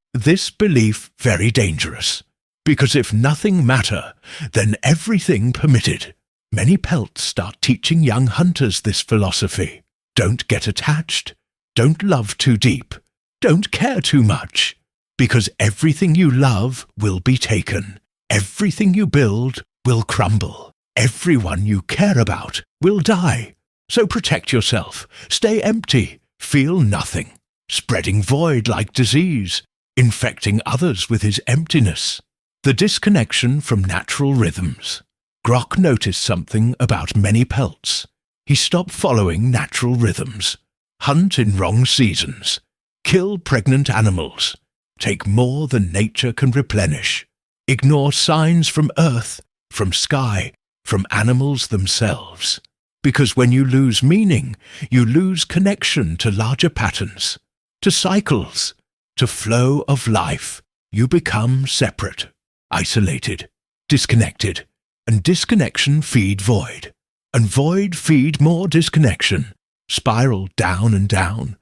very dangerous. Because if nothing matter, then everything permitted. Many pelts start teaching young hunters this philosophy. Don't get attached. Don't love too deep. Don't care too much. Because everything you love will be taken. Everything you build will crumble. Everyone you care about will die. So protect yourself. Stay empty. Feel nothing. Spreading void like disease. Infecting others with his emptiness. The disconnection from natural rhythms. Grok noticed something about many pelts. He stopped following natural rhythms. Hunt in wrong seasons. Kill pregnant animals. Take more than nature can replenish. Ignore signs from earth, from sky, from animals themselves. Because when you lose meaning, you lose connection to larger patterns, to cycles, to flow of life. You become separate, isolated, disconnected, and disconnection feed void. And void feed more disconnection, spiral down and down.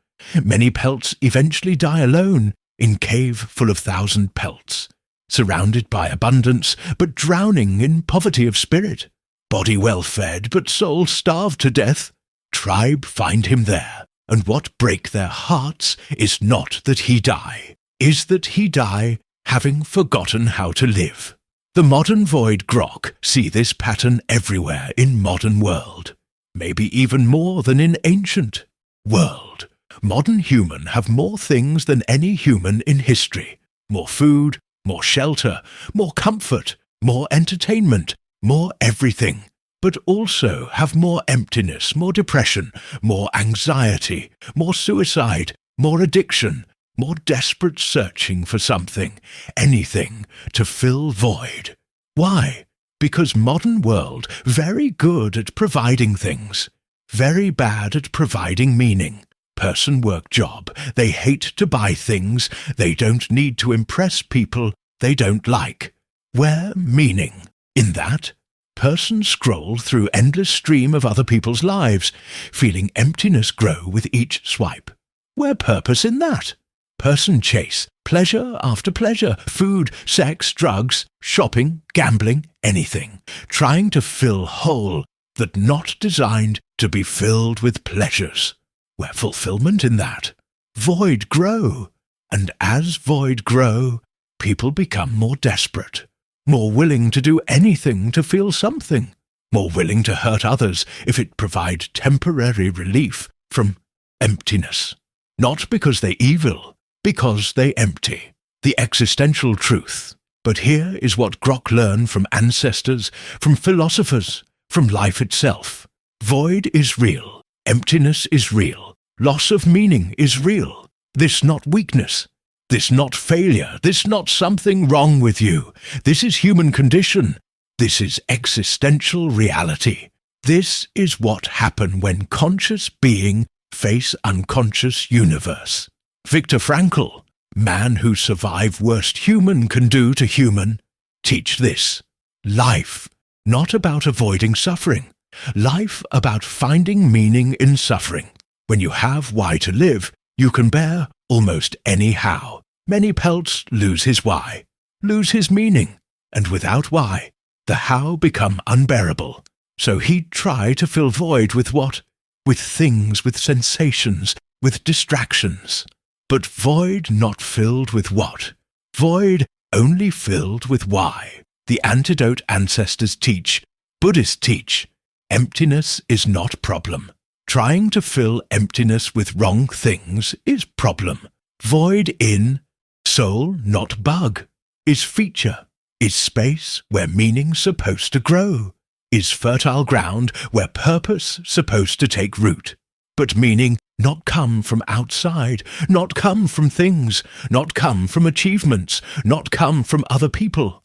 Many pelts eventually die alone in cave full of 1,000 pelts, surrounded by abundance but drowning in poverty of spirit. Body well fed but soul starved to death. Tribe find him there, and what break their hearts is not that he die, is that he die having forgotten how to live. The modern void grok see this pattern everywhere in modern world, maybe even more than in ancient world. Modern human have more things than any human in history. More food, more shelter, more comfort, more entertainment, more everything. but also have more emptiness, more depression, more anxiety, more suicide, more addiction, more desperate searching for something, anything, to fill void. Why? Because modern world very good at providing things, very bad at providing meaning. Person, work, job. They hate to buy things. They don't need to impress people they don't like. Where meaning? In that? Person scroll through endless stream of other people's lives, feeling emptiness grow with each swipe. Where purpose in that? Person chase pleasure after pleasure, food, sex, drugs, shopping, gambling, anything, trying to fill hole that not designed to be filled with pleasures. Where fulfillment in that? Void grow, and as void grow, people become more desperate, more willing to do anything to feel something, more willing to hurt others if it provide temporary relief from emptiness. Not because they evil, because they empty. The existential truth. But here is what Grok learned from ancestors, from philosophers, from life itself. Void is real, emptiness is real, loss of meaning is real. This not weakness. This not failure, this not something wrong with you. This is human condition. This is existential reality. This is what happen when conscious being face unconscious universe. Viktor Frankl, man who survive worst human can do to human, teach this. Life, not about avoiding suffering. Life about finding meaning in suffering. When you have why to live, you can bear almost any how. Many pelts lose his why, lose his meaning, and without why, the how become unbearable. So he'd try to fill void with what? With things, with sensations, with distractions. But void not filled with what? Void only filled with why. The antidote ancestors teach, Buddhists teach, emptiness is not problem. Trying to fill emptiness with wrong things is problem. Void in soul, not bug, is feature, is space where meaning's supposed to grow, is fertile ground where purpose supposed to take root. But meaning not come from outside, not come from things, not come from achievements, not come from other people.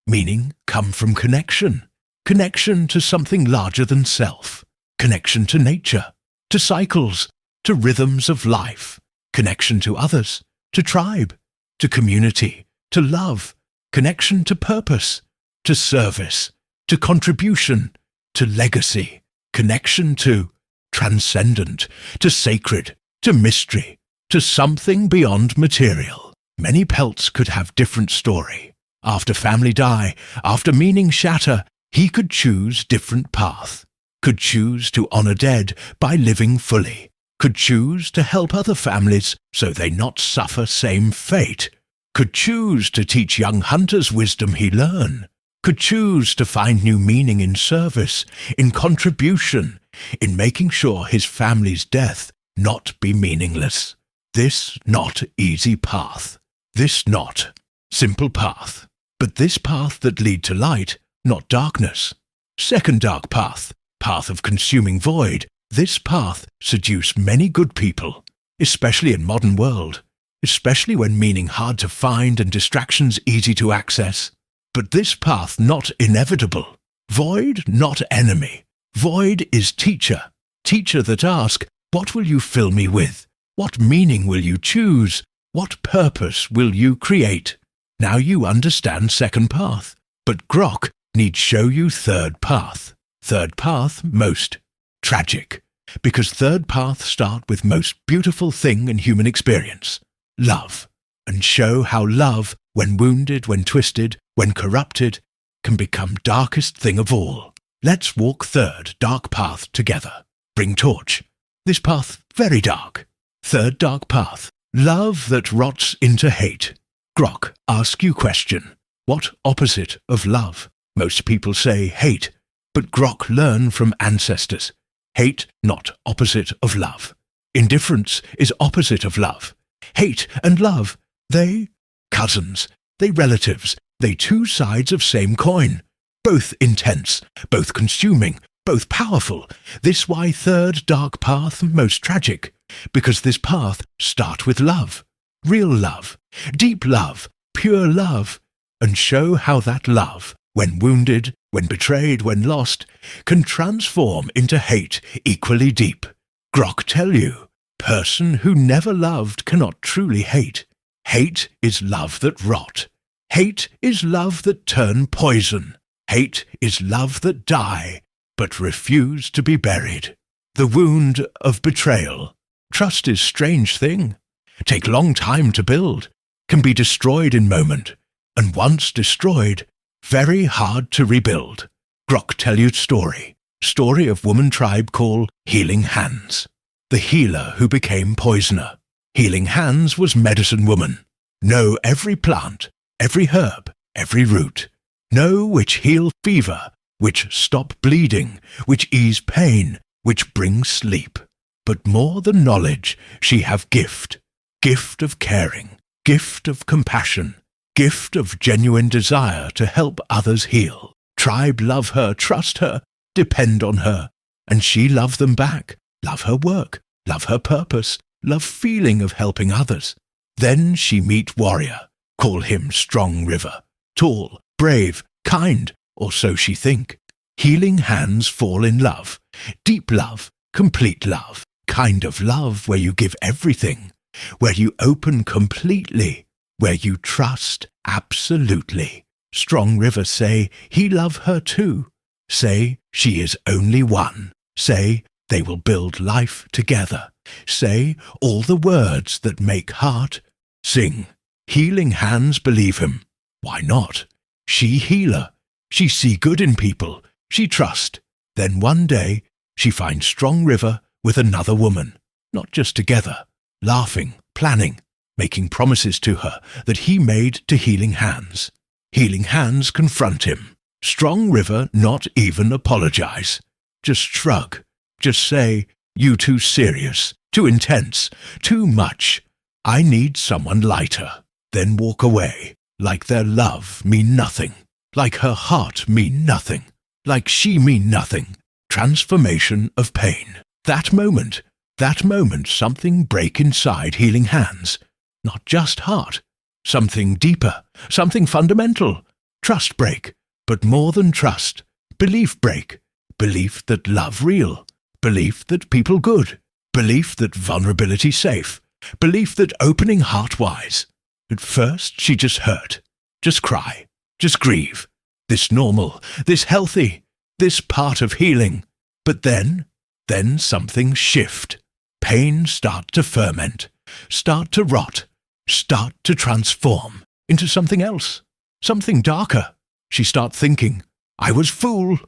Meaning come from connection, connection to something larger than self, connection to nature, to cycles, to rhythms of life, connection to others, to tribe, to community, to love, connection to purpose, to service, to contribution, to legacy, connection to transcendent, to sacred, to mystery, to something beyond material. Many pelts could have different story. After family die, after meaning shatter, he could choose different path, could choose to honor dead by living fully, could choose to help other families so they not suffer same fate, could choose to teach young hunters wisdom he learn, could choose to find new meaning in service, in contribution, in making sure his family's death not be meaningless. This not easy path, this not simple path, but this path that lead to light, not darkness. Second dark path, path of consuming void. This path seduce many good people, especially in modern world, especially when meaning hard to find and distractions easy to access. But this path not inevitable. Void not enemy. Void is teacher. Teacher that ask, what will you fill me with? What meaning will you choose? What purpose will you create? Now you understand second path. But Grok need show you third path. Third path most tragic. Because third path start with most beautiful thing in human experience. Love. And show how love, when wounded, when twisted, when corrupted, can become darkest thing of all. Let's walk third dark path together. Bring torch. This path very dark. Third dark path. Love that rots into hate. Grok, ask you question. What opposite of love? Most people say hate, but Grok learn from ancestors. Hate not opposite of love. Indifference is opposite of love. Hate and love, they cousins, they relatives, they two sides of same coin. both intense, both consuming, both powerful. This why third dark path most tragic, because this path start with love, real love, deep love, pure love, and show how that love, when wounded, when betrayed, when lost, can transform into hate equally deep. Grok tell you, person who never loved cannot truly hate. Hate is love that rot. Hate is love that turn poison. Hate is love that die, but refuse to be buried. The wound of betrayal. Trust is strange thing. Take long time to build. Can be destroyed in moment. And once destroyed, very hard to rebuild. Grok tell you story. Story of woman tribe call Healing Hands. The healer who became poisoner. Healing Hands was medicine woman. Know every plant, every herb, every root. Know which heal fever, which stop bleeding, which ease pain, which bring sleep. But more than knowledge, she have gift. Gift of caring, gift of compassion, gift of genuine desire to help others heal. Tribe love her, trust her, depend on her, and she love them back. Love her work, love her purpose, love feeling of helping others. Then she meet warrior, call him Strong River, tall, brave, kind, or so she think. Healing Hands fall in love, deep love, complete love, kind of love where you give everything, where you open completely, where you trust absolutely. Strong River say he love her too, say she is only one, say they will build life together, say all the words that make heart sing. Healing Hands believe him. Why not? She healer. She see good in people. She trust. Then one day she finds Strong River with another woman, not just together, laughing, planning, making promises to her that he made to Healing Hands. Healing Hands confront him. Strong River not even apologize. Just shrug. Just say, you too serious, too intense, too much. I need someone lighter. Then walk away, like their love mean nothing, like her heart mean nothing, like she mean nothing. Transformation of pain. That moment something break inside Healing Hands. Not just heart, something deeper, something fundamental. Trust break, but more than trust. Belief break. Belief that love real. Belief that people good. Belief that vulnerability safe. Belief that opening heart wise. At first she just hurt, just cry, just grieve. This normal, this healthy, this part of healing. But then something shift. Pain start to ferment, start to rot, start to transform into something else, something darker. She start thinking, I was fool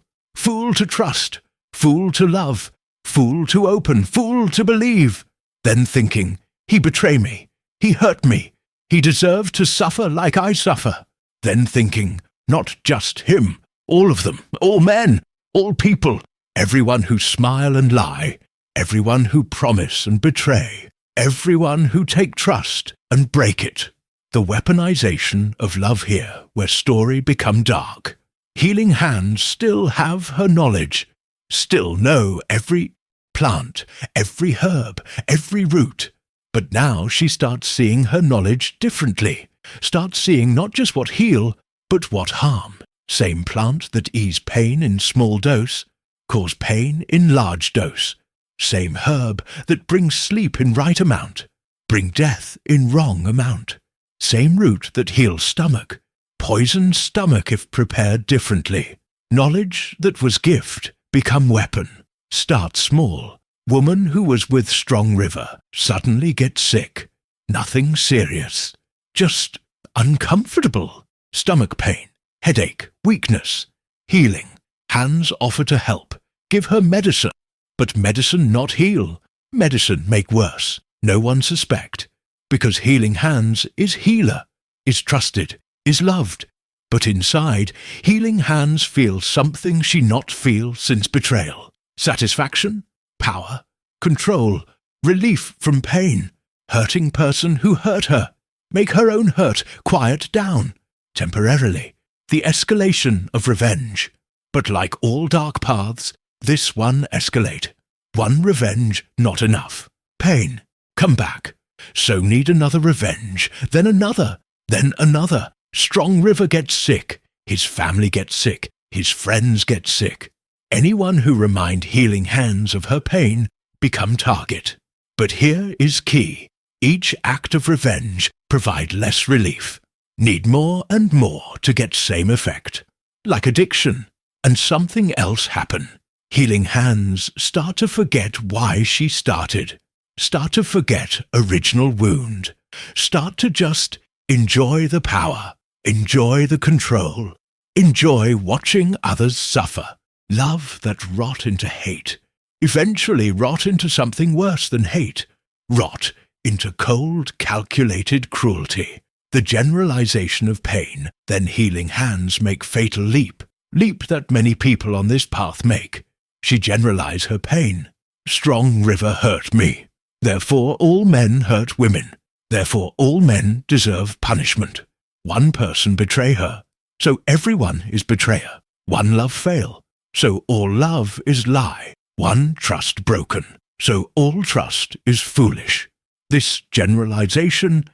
to trust, fool to love, fool to open, fool to believe. Then thinking, he betray me, he hurt me, he deserved to suffer like I suffer. Then thinking, not just him, all of them, all men, all people, everyone who smile and lie, everyone who promise and betray, everyone who take trust and break it. The weaponization of love here, where story become dark. Healing Hands still have her knowledge, still know every plant, every herb, every root. But now she starts seeing her knowledge differently, starts seeing not just what heal, but what harm. Same plant that ease pain in small dose, cause pain in large dose. Same herb that brings sleep in right amount, bring death in wrong amount. Same root that heals stomach, poison stomach if prepared differently. Knowledge that was gift become weapon. Start small. Woman who was with Strong River suddenly gets sick. Nothing serious. Just uncomfortable. Stomach pain, headache, weakness. Healing. Hands offer to help. Give her medicine. But medicine not heal. Medicine make worse. No one suspect. Because Healing Hands is healer, is trusted, is loved. But inside, Healing Hands feel something she not feel since betrayal. Satisfaction, power, control, relief from pain. Hurting person who hurt her. Make her own hurt quiet down. Temporarily. the escalation of revenge. But like all dark paths, this one escalate. One revenge not enough. Pain, come back. So need another revenge, then another, then another. Strong River gets sick, his family gets sick, his friends get sick. Anyone who remind healing hands of her pain become target. But here is key. Each act of revenge provide less relief. Need more and more to get same effect. Like addiction, and something else happen. Healing hands start to forget why she started. Start to forget original wound. Start to just enjoy the power. Enjoy the control. Enjoy watching others suffer. Love that rot into hate. Eventually rot into something worse than hate. Rot into cold, calculated cruelty. The generalization of pain, then healing hands make fatal leap. Leap that many people on this path make. She generalize her pain. Strong River hurt me. Therefore all men hurt women. Therefore all men deserve punishment. One person betray her. So everyone is betrayer. One love fail. So all love is lie. One trust broken. So all trust is foolish. This generalization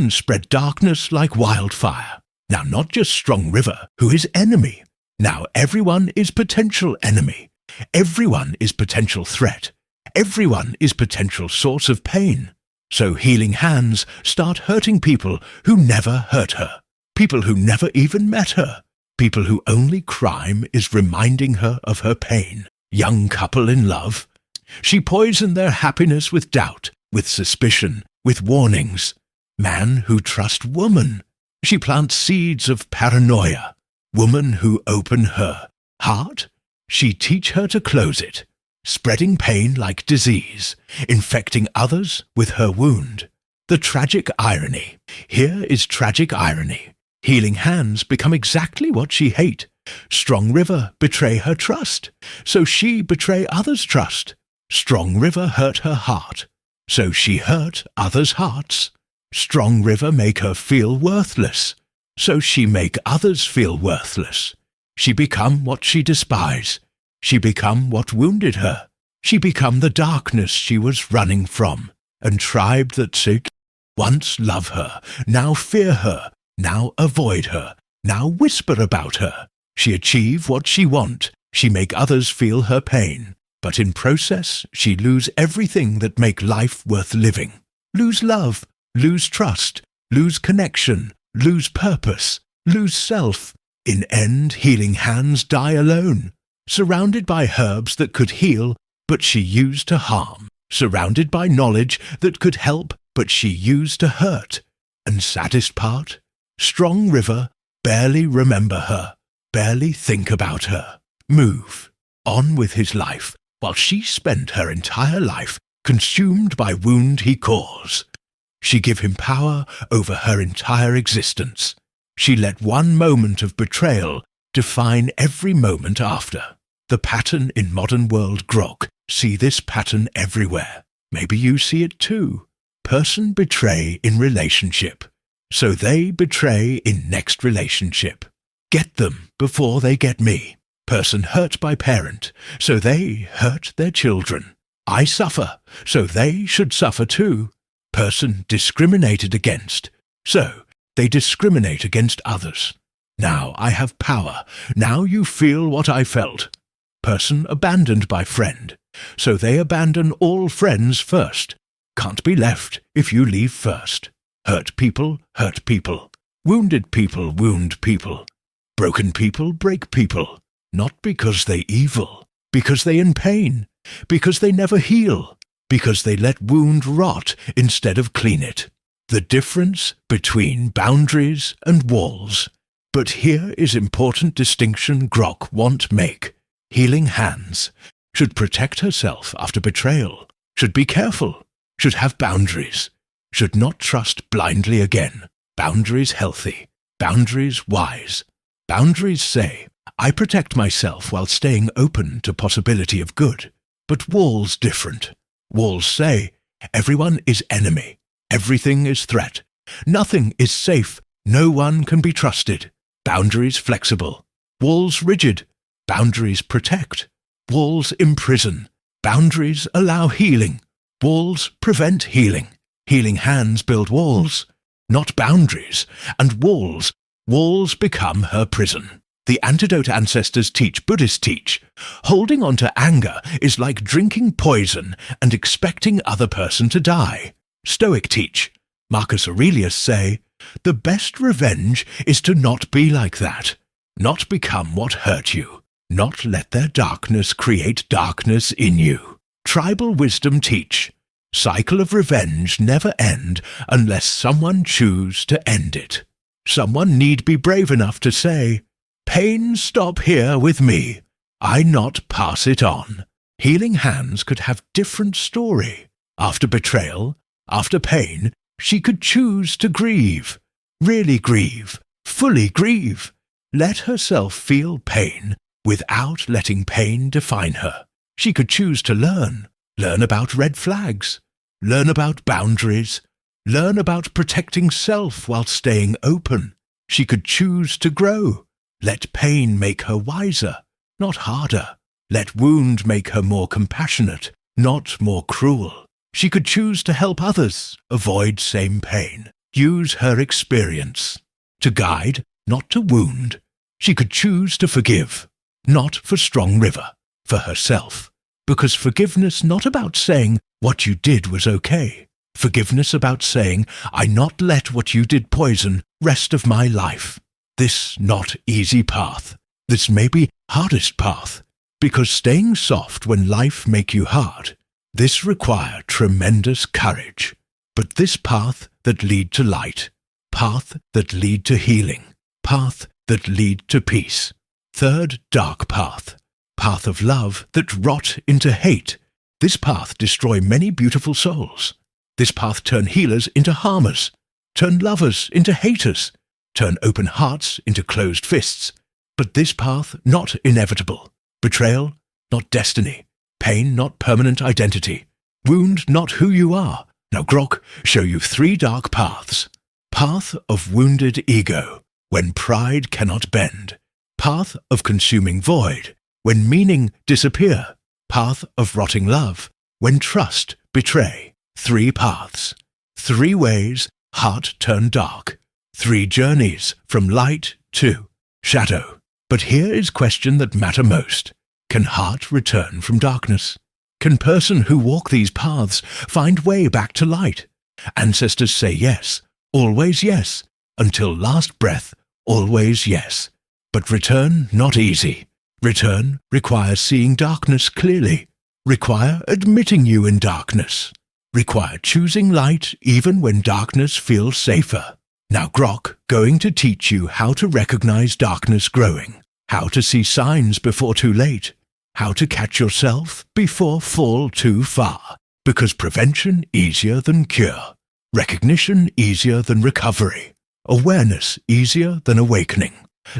spread darkness like wildfire. Now not just Strong River, who is enemy. Now everyone is potential enemy. Everyone is potential threat. Everyone is potential source of pain. So healing hands start hurting people who never hurt her. People who never even met her. People who only crime is reminding her of her pain. Young couple in love. She poisoned their happiness with doubt, with suspicion, with warnings. Man who trust woman. She plants seeds of paranoia. Woman who open her heart. She teach her to close it. Spreading pain like disease, infecting others with her wound. The tragic irony. Here is tragic irony. Healing hands become exactly what she hate. Strong River betray her trust, so she betray others' trust. Strong River hurt her heart, so she hurt others' hearts. Strong River make her feel worthless, so she make others feel worthless. She become what she despise. She become what wounded her. She become the darkness she was running from, and tribe that seek once love her, now fear her, now avoid her, now whisper about her. She achieve what she want, she make others feel her pain, but in process she lose everything that make life worth living. Lose love, lose trust, lose connection, lose purpose, lose self. In end, healing hands die alone, surrounded by herbs that could heal, but she used to harm, surrounded by knowledge that could help, but she used to hurt. And saddest part? Strong River barely remember her, barely think about her. Move on with his life, while she spent her entire life consumed by wound he caused. She give him power over her entire existence. She let one moment of betrayal define every moment after. The pattern in modern world grok. See this pattern everywhere. Maybe you see it too. Person betray in relationship. So they betray in next relationship. Get them before they get me. Person hurt by parent, so they hurt their children. I suffer, so they should suffer too. Person discriminated against, so they discriminate against others. Now I have power, now you feel what I felt. Person abandoned by friend, so they abandon all friends first. Can't be left if you leave first. Hurt people hurt people. Wounded people wound people. Broken people break people. Not because they evil, because they in pain, because they never heal, because they let wound rot instead of clean it. The difference between boundaries and walls. But here is important distinction grok want make. Healing hands should protect herself after betrayal, should be careful, should have boundaries, should not trust blindly again. Boundaries healthy, boundaries wise. Boundaries say, I protect myself while staying open to possibility of good. But walls different. Walls say, everyone is enemy, everything is threat, nothing is safe, No one can be trusted. Boundaries flexible. Walls rigid. Boundaries protect. Walls imprison. Boundaries allow healing. Walls prevent healing. Healing hands build walls, not boundaries, and walls become her prison. The antidote ancestors teach, Buddhists teach. Holding on to anger is like drinking poison and expecting other person to die. Stoic teach. Marcus Aurelius say, the best revenge is to not be like that, not become what hurt you, not let their darkness create darkness in you. Tribal wisdom teach. Cycle of revenge never end unless someone choose to end it. Someone need be brave enough to say, pain stop here with me, I not pass it on. Healing hands could have different story. After betrayal, after pain, she could choose to grieve. Really grieve, fully grieve. Let herself feel pain without letting pain define her. She could choose to learn about red flags, learn about boundaries, learn about protecting self while staying open. She could choose to grow. Let pain make her wiser, not harder. Let wound make her more compassionate, not more cruel. She could choose to help others avoid same pain. Use her experience to guide, not to wound. She could choose to forgive, not for strong river, for herself. Because forgiveness not about saying what you did was okay. Forgiveness about saying, I not let what you did poison rest of my life. This not easy path. This may be hardest path. Because staying soft when life make you hard, this require tremendous courage. But this path that lead to light, path that lead to healing, path that lead to peace. Third dark path, path of love that rot into hate. This path destroy many beautiful souls. This path turn healers into harmers, turn lovers into haters, turn open hearts into closed fists. But this path not inevitable. Betrayal, not destiny. Pain, not permanent identity. Wound, not who you are. Now Grok show you 3 dark paths. Path of wounded ego, when pride cannot bend. Path of consuming void, when meaning disappear. Path of rotting love, when trust betray. 3 paths. 3 ways heart turn dark. 3 journeys from light to shadow. But here is question that matter most. Can heart return from darkness? Can person who walk these paths find way back to light? Ancestors say yes, always yes, until last breath, always yes. But return not easy. Return requires seeing darkness clearly, require admitting you in darkness, require choosing light even when darkness feels safer. Now Grok going to teach you how to recognize darkness growing, how to see signs before too late, how to catch yourself before fall too far, because prevention easier than cure, recognition easier than recovery, awareness easier than awakening.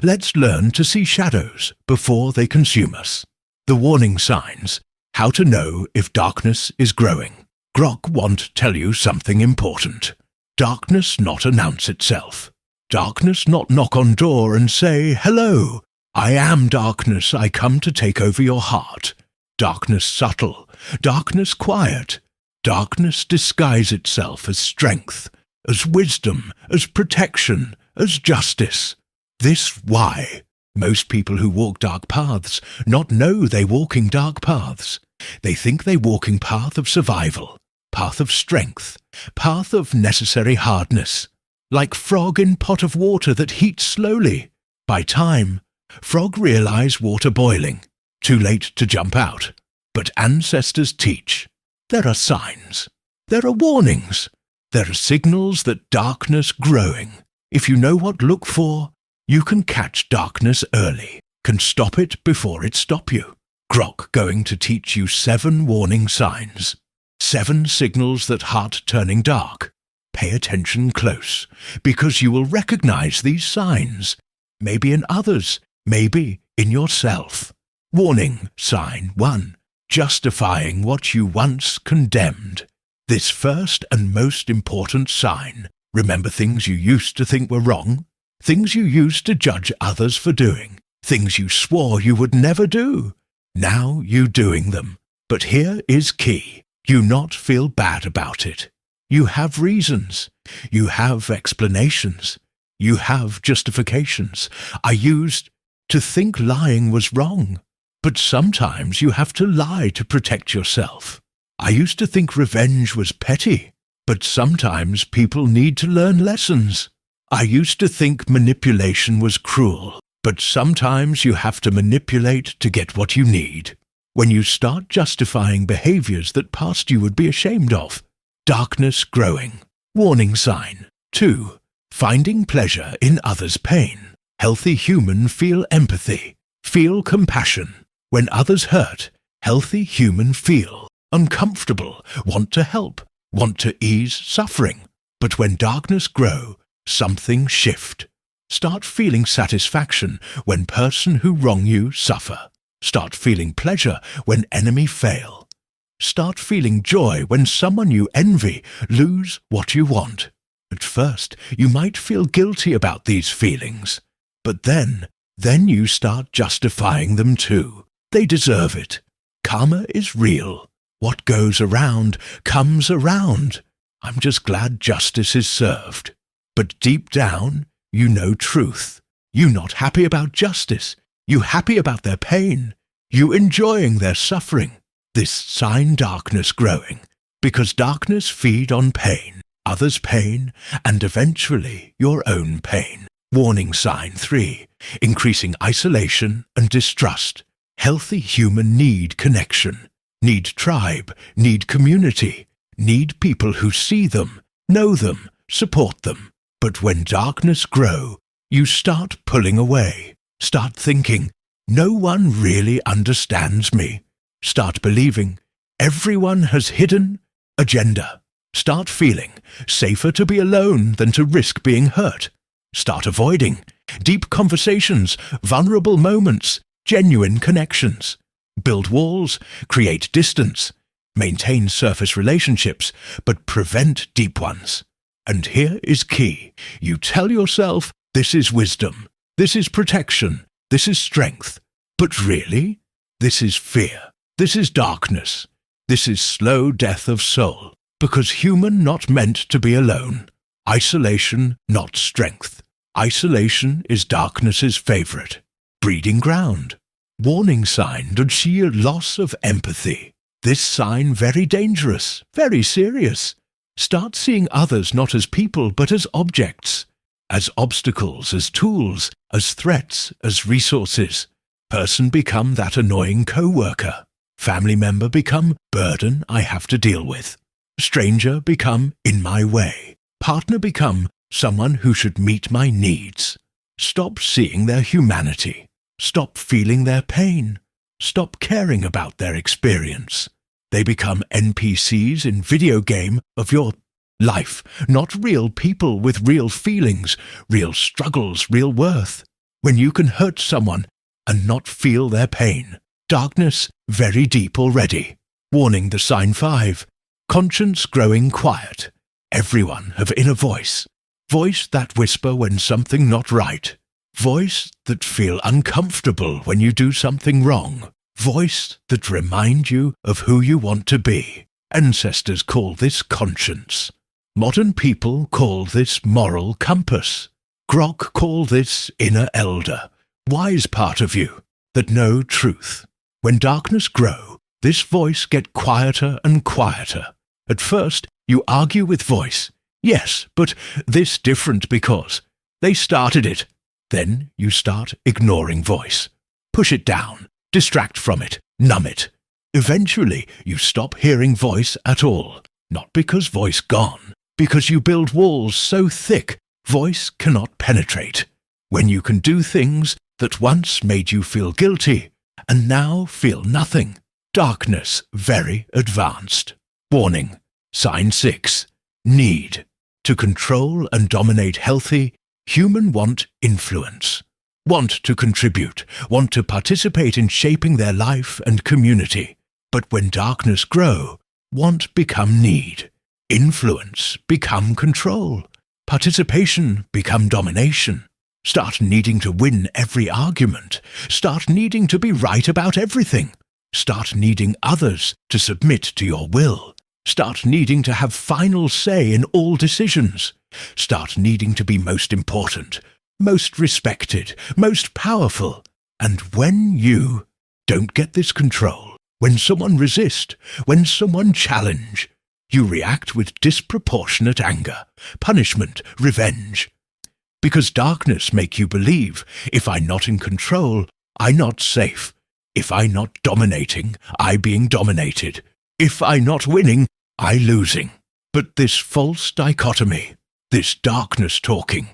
Let's learn to see shadows before they consume us. The warning signs, how to know if darkness is growing. Grok want tell you something important. Darkness not announce itself. Darkness not knock on door and say, hello, I am darkness, I come to take over your heart. Darkness subtle, darkness quiet. Darkness disguise itself as strength, as wisdom, as protection, as justice. This why most people who walk dark paths not know they walking dark paths. They think they walking path of survival, path of strength, path of necessary hardness. Like frog in pot of water that heats slowly. By time, frog realize water boiling, too late to jump out. But ancestors teach. There are signs. There are warnings. There are signals that darkness growing. If you know what look for, you can catch darkness early, can stop it before it stop you. Grok going to teach you 7 warning signs. 7 signals that heart turning dark. Pay attention close, because you will recognize these signs. Maybe in others, maybe in yourself. Warning sign 1. Justifying what you once condemned. This first and most important sign Remember things you used to think were wrong? Things you used to judge others for doing? Things you swore you would never do? Now you doing them. But here is key. You not feel bad about it. You have reasons. You have explanations. You have justifications. I used to think lying was wrong. But sometimes you have to lie to protect yourself. I used to think revenge was petty. But sometimes people need to learn lessons. I used to think manipulation was cruel. But sometimes you have to manipulate to get what you need. When you start justifying behaviors that past you would be ashamed of. Darkness growing. Warning sign. 2. Finding pleasure in others' pain. Healthy human feel empathy. Feel compassion. When others hurt, healthy human feel uncomfortable, want to help, want to ease suffering. But when darkness grow, something shift. Start feeling satisfaction when person who wrong you suffer. Start feeling pleasure when enemy fail. Start feeling joy when someone you envy lose what you want. At first, you might feel guilty about these feelings. But then you start justifying them too. They deserve it. Karma is real. What goes around comes around. I'm just glad justice is served. But deep down, you know truth. You not happy about justice. You happy about their pain. You enjoying their suffering. This sign darkness growing. Because darkness feed on pain, others' pain, and eventually your own pain. Warning sign 3. Increasing isolation and distrust. Healthy human need connection. Need tribe, need community, need people who see them, know them, support them. But when darkness grow, you start pulling away. Start thinking, no one really understands me. Start believing, everyone has hidden agenda. Start feeling, safer to be alone than to risk being hurt. Start avoiding deep conversations, vulnerable moments, genuine connections. Build walls, create distance, maintain surface relationships, but prevent deep ones. And here is key. You tell yourself, this is wisdom, this is protection, this is strength. But really, this is fear, this is darkness, this is slow death of soul, because human not meant to be alone. Isolation, not strength. Isolation is darkness's favorite. Breeding ground. Warning sign that sheer loss of empathy. This sign very dangerous, very serious. Start seeing others not as people but as objects, as obstacles, as tools, as threats, as resources. Person become that annoying co-worker. Family member become burden I have to deal with. Stranger become in my way. Partner become someone who should meet my needs. Stop seeing their humanity. Stop feeling their pain. Stop caring about their experience. They become NPCs in video game of your life, not real people with real feelings, real struggles, real worth. When you can hurt someone and not feel their pain. Darkness very deep already. Warning the sign 5. Conscience growing quiet. Everyone have inner voice. Voice that whisper when something not right. Voice that feel uncomfortable when you do something wrong. Voice that remind you of who you want to be. Ancestors call this conscience. Modern people call this moral compass. Grok call this inner elder. Wise part of you that know truth. When darkness grow, this voice get quieter and quieter. At first, you argue with voice. Yes, but this different because they started it. Then you start ignoring voice. Push it down, distract from it, numb it. Eventually, you stop hearing voice at all. Not because voice gone, because you build walls so thick, voice cannot penetrate. When you can do things that once made you feel guilty, and now feel nothing. Darkness very advanced. Warning. Sign 6. Need. To control and dominate healthy, human want influence. Want to contribute, want to participate in shaping their life and community. But when darkness grow, want become need. Influence become control. Participation become domination. Start needing to win every argument. Start needing to be right about everything. Start needing others to submit to your will. Start needing to have final say in all decisions. Start needing to be most important, most respected, most powerful. And when you don't get this control, when someone resist, when someone challenge, you react with disproportionate anger, punishment, revenge. Because darkness make you believe, if I not in control, I not safe. If I not dominating, I being dominated. If I not winning, I losing. But this false dichotomy, this darkness talking,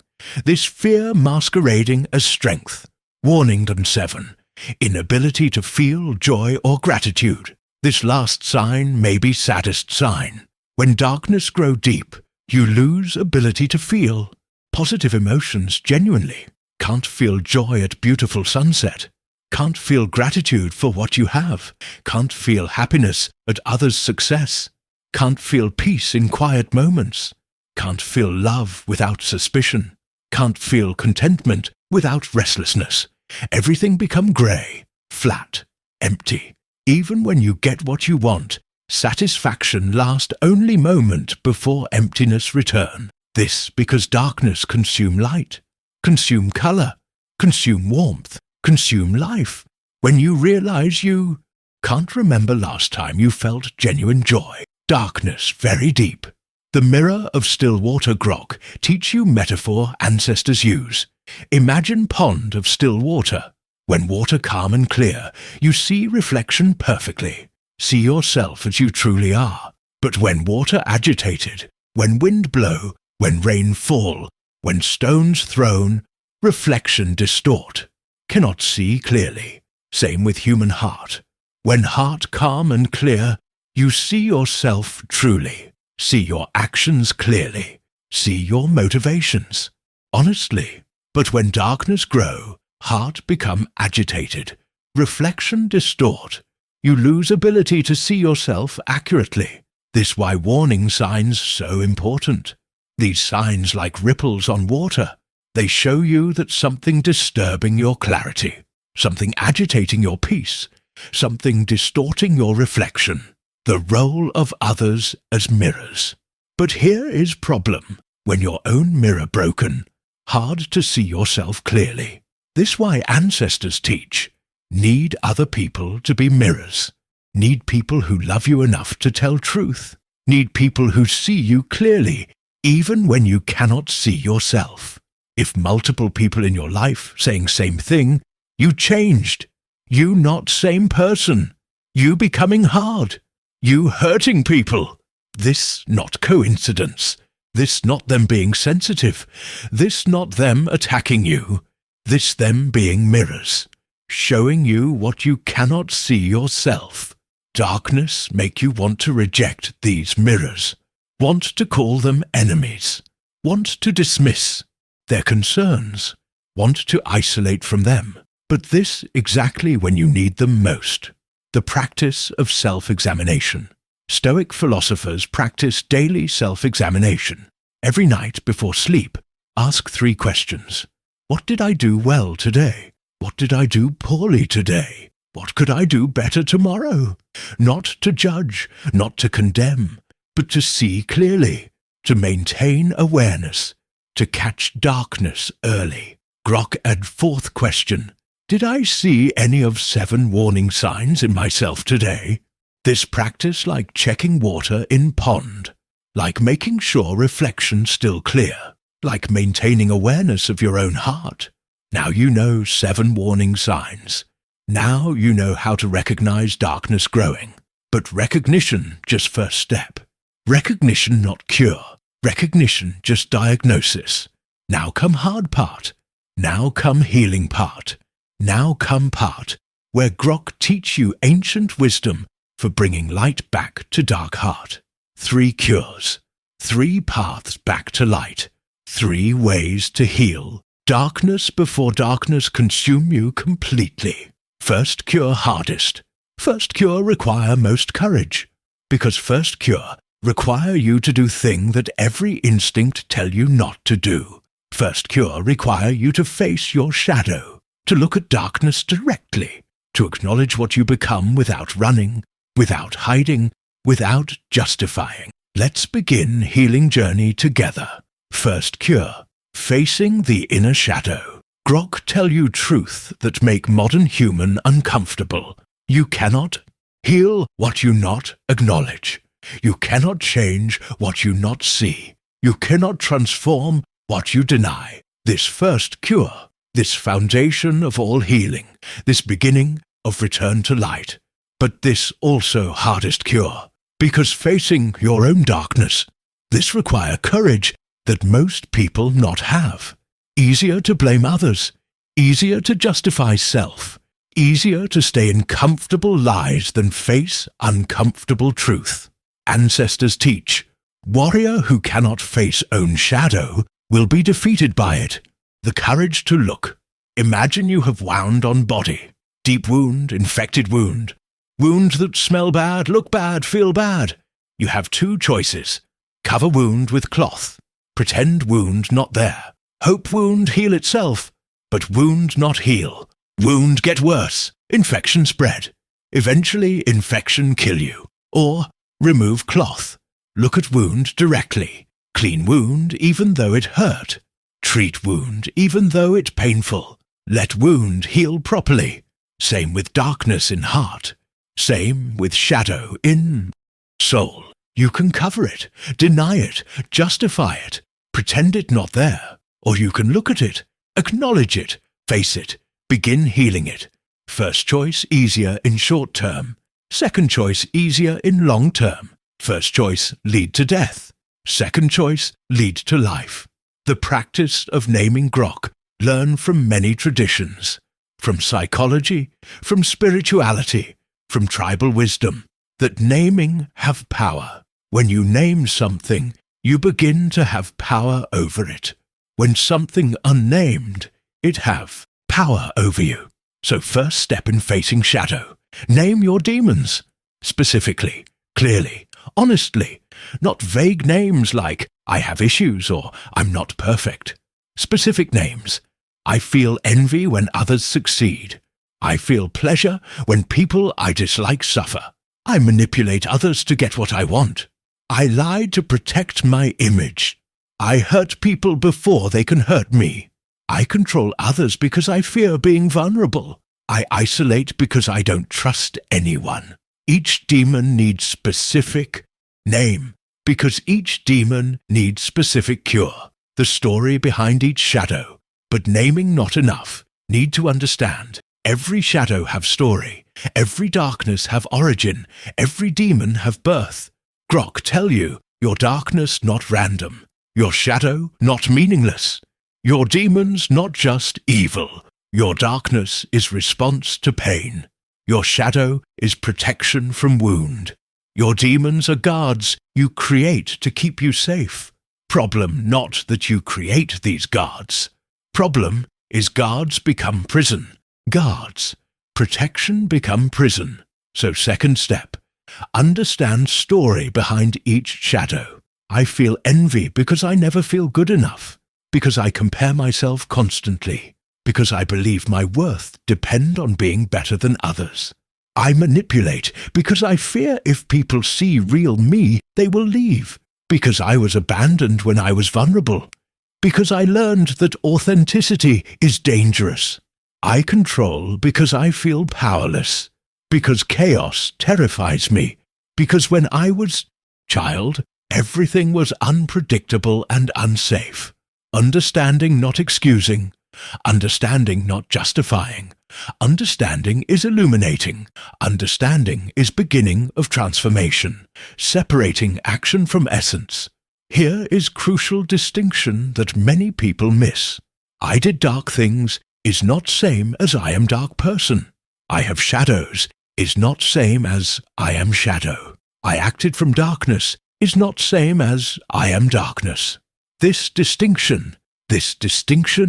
this fear masquerading as strength, warning them 7, inability to feel joy or gratitude. This last sign may be saddest sign. When darkness grow deep, you lose ability to feel positive emotions genuinely. Can't feel joy at beautiful sunset. Can't feel gratitude for what you have. Can't feel happiness at others' success. Can't feel peace in quiet moments. Can't feel love without suspicion. Can't feel contentment without restlessness. Everything become grey, flat, empty. Even when you get what you want, satisfaction last only moment before emptiness return. This because darkness consume light, consume colour, consume warmth, consume life. When you realize you can't remember last time you felt genuine joy. Darkness very deep. The mirror of still water grok teach you metaphor ancestors use. Imagine pond of still water. When water calm and clear, you see reflection perfectly. See yourself as you truly are. But when water agitated, when wind blow, when rain fall, when stones thrown, reflection distort. Cannot see clearly. Same with human heart. When heart calm and clear, you see yourself truly. See your actions clearly. See your motivations honestly. But when darkness grow, heart become agitated. Reflection distort. You lose ability to see yourself accurately. This why warning signs so important. These signs like ripples on water. They show you that something disturbing your clarity, something agitating your peace, something distorting your reflection. The role of others as mirrors. But here is problem. When your own mirror broken, hard to see yourself clearly. This why ancestors teach. Need other people to be mirrors. Need people who love you enough to tell truth. Need people who see you clearly, even when you cannot see yourself. If multiple people in your life saying same thing, you changed. You not same person. You becoming hard. You hurting people. This not coincidence. This not them being sensitive. This not them attacking you. This them being mirrors. Showing you what you cannot see yourself. Darkness make you want to reject these mirrors. Want to call them enemies. Want to dismiss their concerns. Want to isolate from them. But this exactly when you need them most. The practice of self-examination. Stoic philosophers practice daily self-examination. Every night before sleep, ask 3 questions. What did I do well today? What did I do poorly today? What could I do better tomorrow? Not to judge, not to condemn, but to see clearly, to maintain awareness, to catch darkness early. Grok add 4th question. Did I see any of 7 warning signs in myself today? This practice like checking water in pond, like making sure reflection still clear, like maintaining awareness of your own heart. Now you know 7 warning signs. Now you know how to recognize darkness growing. But recognition just first step. Recognition not cure. Recognition just diagnosis. Now come hard part. Now come healing part. Now come part where Grok teach you ancient wisdom for bringing light back to dark heart. 3 cures. 3 paths back to light. 3 ways to heal. Darkness before darkness consume you completely. First cure hardest. First cure require most courage. Because first cure require you to do thing that every instinct tell you not to do. First cure require you to face your shadow, to look at darkness directly, to acknowledge what you become without running, without hiding, without justifying. Let's begin healing journey together. First cure, facing the inner shadow. Grok tell you truth that make modern human uncomfortable. You cannot heal what you not acknowledge. You cannot change what you not see. You cannot transform what you deny. This first cure, this foundation of all healing, this beginning of return to light. But this also hardest cure, because facing your own darkness, this require courage that most people not have. Easier to blame others, easier to justify self, easier to stay in comfortable lies than face uncomfortable truth. Ancestors teach, warrior who cannot face own shadow will be defeated by it. The courage to look. Imagine you have wound on body. Deep wound, infected wound. Wound that smell bad, look bad, feel bad. You have two choices. Cover wound with cloth. Pretend wound not there. Hope wound heal itself. But wound not heal. Wound get worse. Infection spread. Eventually infection kill you. Or remove cloth. Look at wound directly. Clean wound even though it hurt. Treat wound even though it painful. Let wound heal properly. Same with darkness in heart. Same with shadow in soul. You can cover it, deny it, justify it, pretend it not there. Or you can look at it, acknowledge it, face it, begin healing it. First choice easier in short term. Second choice easier in long term. First choice lead to death. Second choice lead to life. The practice of naming Grok learn from many traditions. From psychology, from spirituality, from tribal wisdom, that naming have power. When you name something, you begin to have power over it. When something unnamed, it have power over you. So first step in facing shadow, name your demons. Specifically, clearly, honestly, not vague names like, I have issues or I'm not perfect. Specific names. I feel envy when others succeed. I feel pleasure when people I dislike suffer. I manipulate others to get what I want. I lie to protect my image. I hurt people before they can hurt me. I control others because I fear being vulnerable. I isolate because I don't trust anyone. Each demon needs specific name, because each demon needs specific cure. The story behind each shadow. But naming not enough. Need to understand. Every shadow have story. Every darkness have origin. Every demon have birth. Grok tell you, your darkness not random. Your shadow not meaningless. Your demons not just evil. Your darkness is response to pain. Your shadow is protection from wound. Your demons are guards you create to keep you safe. Problem not that you create these guards. Problem is guards become prison. Guards. Protection become prison. So second step. Understand story behind each shadow. I feel envy because I never feel good enough. Because I compare myself constantly. Because I believe my worth depend on being better than others. I manipulate because I fear if people see real me, they will leave. Because I was abandoned when I was vulnerable. Because I learned that authenticity is dangerous. I control because I feel powerless. Because chaos terrifies me. Because when I was child, everything was unpredictable and unsafe. Understanding not excusing. Understanding not justifying. Understanding is illuminating. Understanding is beginning of transformation. Separating action from essence. Here is crucial distinction that many people miss. I did dark things is not same as I am dark person. I have shadows is not same as I am shadow. I acted from darkness is not same as I am darkness. This distinction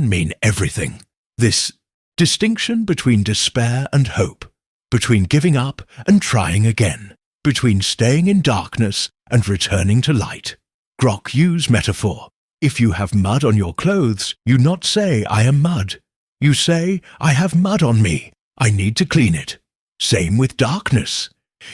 mean everything. This distinction between despair and hope, between giving up and trying again, between staying in darkness and returning to light. Grok use metaphor. If you have mud on your clothes, you not say, I am mud. You say, I have mud on me. I need to clean it. Same with darkness.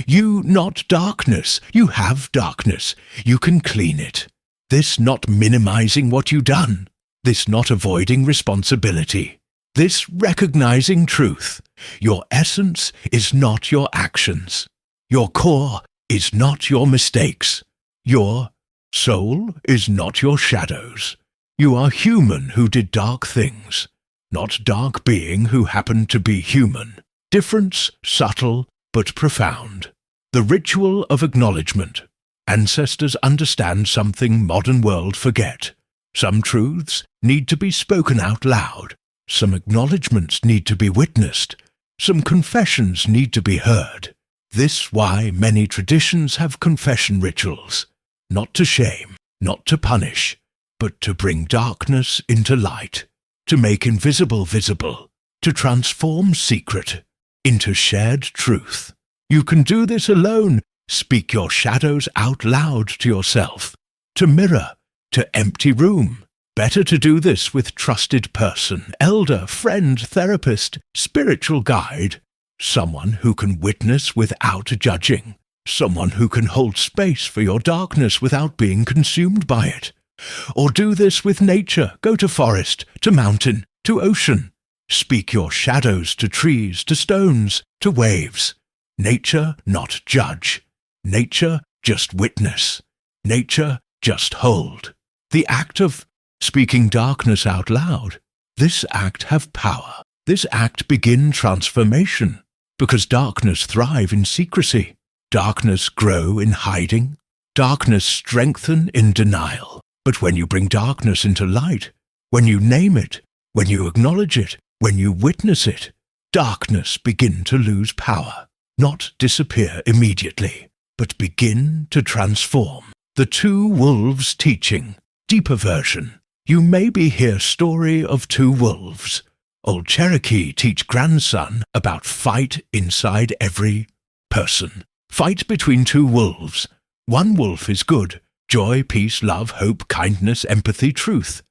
You not darkness. You have darkness. You can clean it. This not minimizing what you done. This not avoiding responsibility. This recognizing truth. Your essence is not your actions. Your core is not your mistakes. Your soul is not your shadows. You are human who did dark things, not dark being who happened to be human. Difference subtle but profound. The ritual of acknowledgement. Ancestors understand something modern world forget. Some truths need to be spoken out loud. Some acknowledgements need to be witnessed. Some confessions need to be heard. This why many traditions have confession rituals. Not to shame, not to punish, but to bring darkness into light, to make invisible visible, to transform secret into shared truth. You can do this alone. Speak your shadows out loud to yourself, to mirror, to empty room. Better to do this with trusted person, elder, friend, therapist, spiritual guide, someone who can witness without judging, someone who can hold space for your darkness without being consumed by it. Or do this with nature, go to forest, to mountain, to ocean. Speak your shadows to trees, to stones, to waves. Nature not judge. Nature just witness. Nature just hold. The act of speaking darkness out loud, this act have power. This act begin transformation, because darkness thrive in secrecy. Darkness grow in hiding. Darkness strengthen in denial. But when you bring darkness into light, when you name it, when you acknowledge it, when you witness it, darkness begin to lose power, not disappear immediately, but begin to transform. The two wolves teaching, deeper version. You maybe hear story of two wolves. Old Cherokee teach grandson about fight inside every person. Fight between two wolves. One wolf is good, joy, peace, love, hope, kindness, empathy, truth.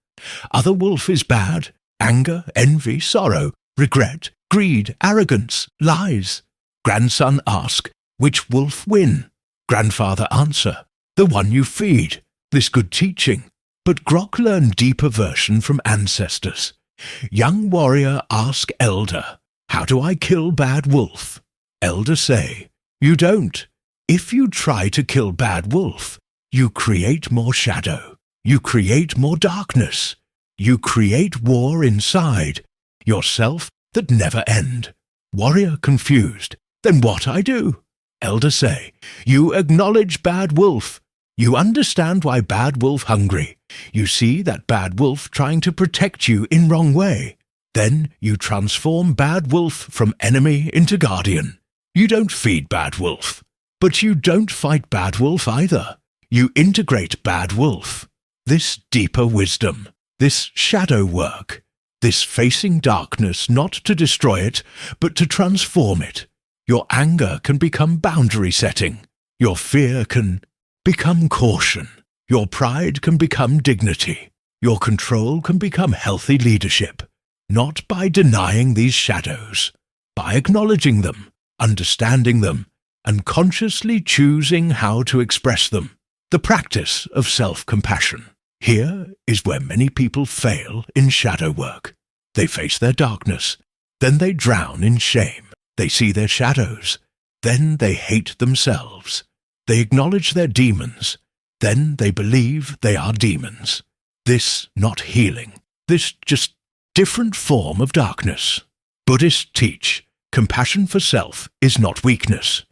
Other wolf is bad, anger, envy, sorrow, regret, greed, arrogance, lies. Grandson ask, which wolf win? Grandfather answer, the one you feed. This good teaching. But Grok learn deeper version from ancestors. Young warrior ask elder, how do I kill bad wolf? Elder say, you don't. If you try to kill bad wolf, you create more shadow. You create more darkness. You create war inside yourself that never end. Warrior confused. Then what I do? Elder say, you acknowledge bad wolf. You understand why bad wolf hungry. You see that bad wolf trying to protect you in wrong way. Then you transform bad wolf from enemy into guardian. You don't feed bad wolf. But you don't fight bad wolf either. You integrate bad wolf. This deeper wisdom, this shadow work, this facing darkness not to destroy it, but to transform it. Your anger can become boundary setting. Your fear can become caution. Your pride can become dignity. Your control can become healthy leadership. Not by denying these shadows, by acknowledging them, understanding them, and consciously choosing how to express them. The practice of self-compassion. Here is where many people fail in shadow work. They face their darkness, then they drown in shame. They see their shadows, then they hate themselves. They acknowledge their demons, then they believe they are demons. This not healing, this just different form of darkness. Buddhists teach compassion for self is not weakness,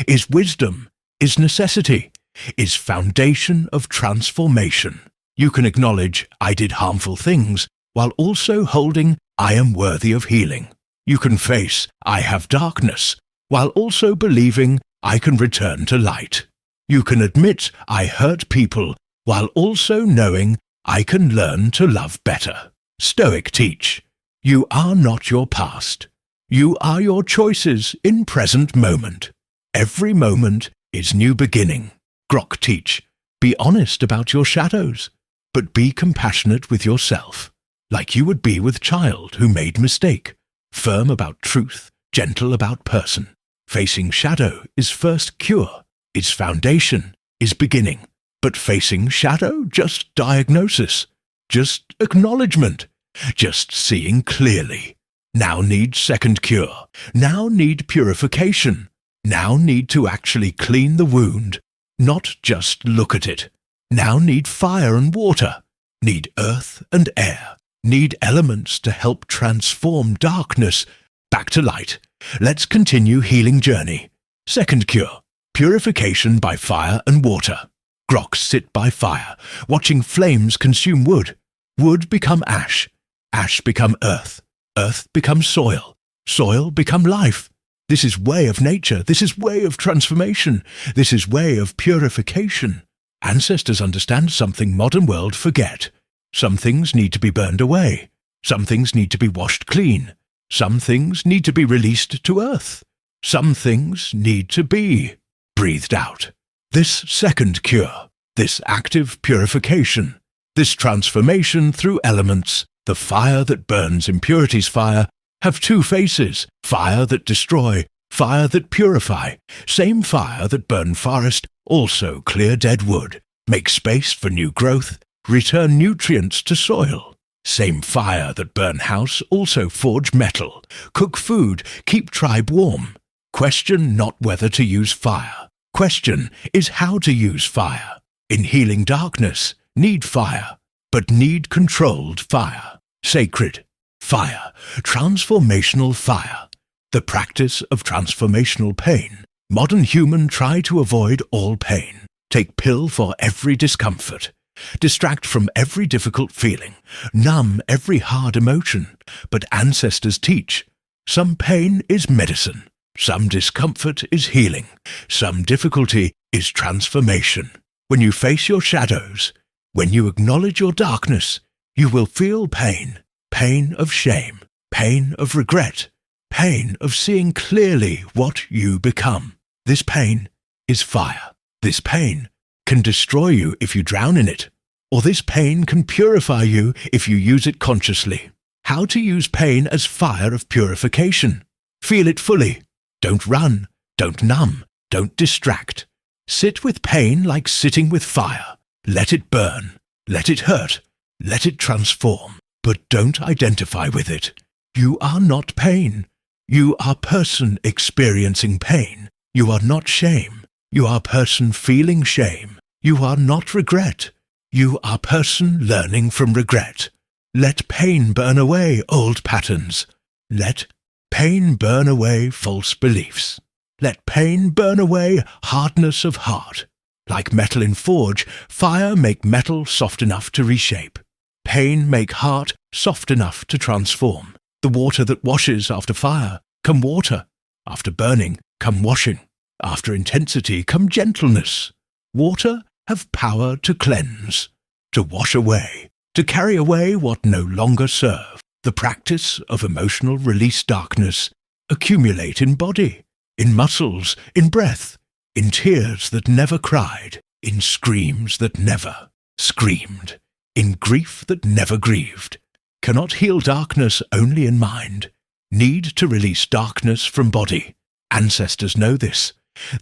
is wisdom, is necessity, is foundation of transformation. You can acknowledge I did harmful things while also holding I am worthy of healing. You can face I have darkness while also believing I can return to light. You can admit I hurt people while also knowing I can learn to love better. Stoic teach, you are not your past. You are your choices in present moment. Every moment is new beginning. Grok teach. Be honest about your shadows, but be compassionate with yourself, like you would be with child who made mistake. Firm about truth, gentle about person. Facing shadow is first cure. Its foundation is beginning. But facing shadow, just diagnosis, just acknowledgement, just seeing clearly. Now need second cure. Now need purification. Now need to actually clean the wound, not just look at it. Now need fire and water. Need earth and air. Need elements to help transform darkness back to light. Let's continue healing journey. Second cure. Purification by fire and water. Groks sit by fire, watching flames consume wood. Wood become ash. Ash become earth. Earth become soil. Soil become life. This is way of nature. This is way of transformation. This is way of purification. Ancestors understand something modern world forget. Some things need to be burned away. Some things need to be washed clean. Some things need to be released to earth. Some things need to be breathed out. This second cure, this active purification, this transformation through elements, the fire that burns impurities fire, have two faces, fire that destroy, fire that purify. Same fire that burn forest, also clear dead wood, make space for new growth, return nutrients to soil. Same fire that burn house, also forge metal, cook food, keep tribe warm. Question not whether to use fire. Question is how to use fire. In healing darkness, need fire, but need controlled fire. Sacred fire, transformational fire. The practice of transformational pain. Modern human try to avoid all pain. Take pill for every discomfort. Distract from every difficult feeling. Numb every hard emotion. But ancestors teach. Some pain is medicine. Some discomfort is healing. Some difficulty is transformation. When you face your shadows, when you acknowledge your darkness, you will feel pain. Pain of shame. Pain of regret. Pain of seeing clearly what you become. This pain is fire. This pain can destroy you if you drown in it, or this pain can purify you if you use it consciously. How to use pain as fire of purification. Feel it fully. Don't run. Don't numb. Don't distract. Sit with pain like sitting with fire. Let it burn. Let it hurt. Let it transform. But don't identify with it. You are not pain. You are person experiencing pain. You are not shame. You are person feeling shame. You are not regret. You are person learning from regret. Let pain burn away old patterns. Let pain burn away false beliefs. Let pain burn away hardness of heart. Like metal in forge, fire make metal soft enough to reshape. Pain make heart soft enough to transform. The water that washes after fire, come water. After burning, come washing. After intensity, come gentleness. Water have power to cleanse, to wash away, to carry away what no longer serve. The practice of emotional release darkness accumulate in body, in muscles, in breath, in tears that never cried, in screams that never screamed, in grief that never grieved. Cannot heal darkness only in mind. Need to release darkness from body. Ancestors know this.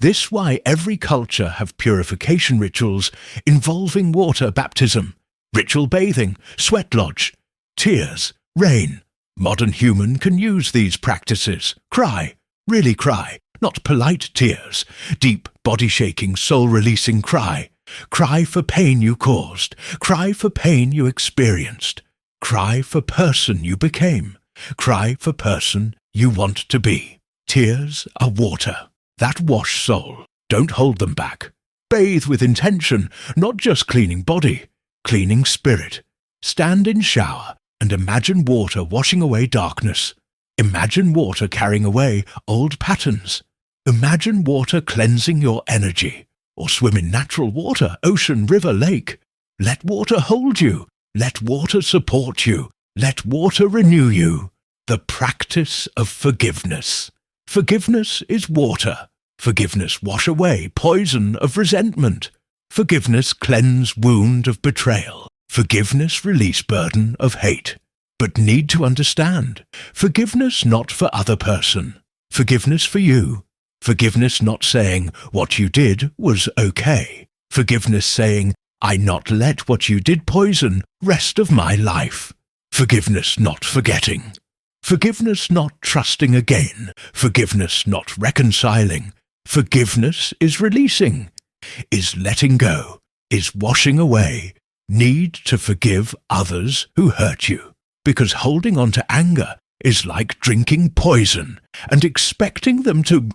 This why every culture have purification rituals involving water baptism, ritual bathing, sweat lodge, tears, rain. Modern human can use these practices. Cry, really cry, not polite tears. Deep body-shaking, soul-releasing cry. Cry for pain you caused. Cry for pain you experienced. Cry for person you became. Cry for person you want to be. Tears are water that wash soul. Don't hold them back. Bathe with intention, not just cleaning body, cleaning spirit. Stand in shower and imagine water washing away darkness. Imagine water carrying away old patterns. Imagine water cleansing your energy. Or swim in natural water, ocean, river, lake. Let water hold you. Let water support you. Let water renew you. The practice of forgiveness. Forgiveness is water. Forgiveness wash away poison of resentment. Forgiveness cleanse wound of betrayal. Forgiveness release burden of hate. But need to understand, forgiveness not for other person. Forgiveness for you. Forgiveness not saying what you did was okay. Forgiveness saying, I not let what you did poison rest of my life. Forgiveness not forgetting. Forgiveness not trusting again. Forgiveness not reconciling. Forgiveness is releasing, is letting go, is washing away. Need to forgive others who hurt you, because holding on to anger is like drinking poison and expecting them to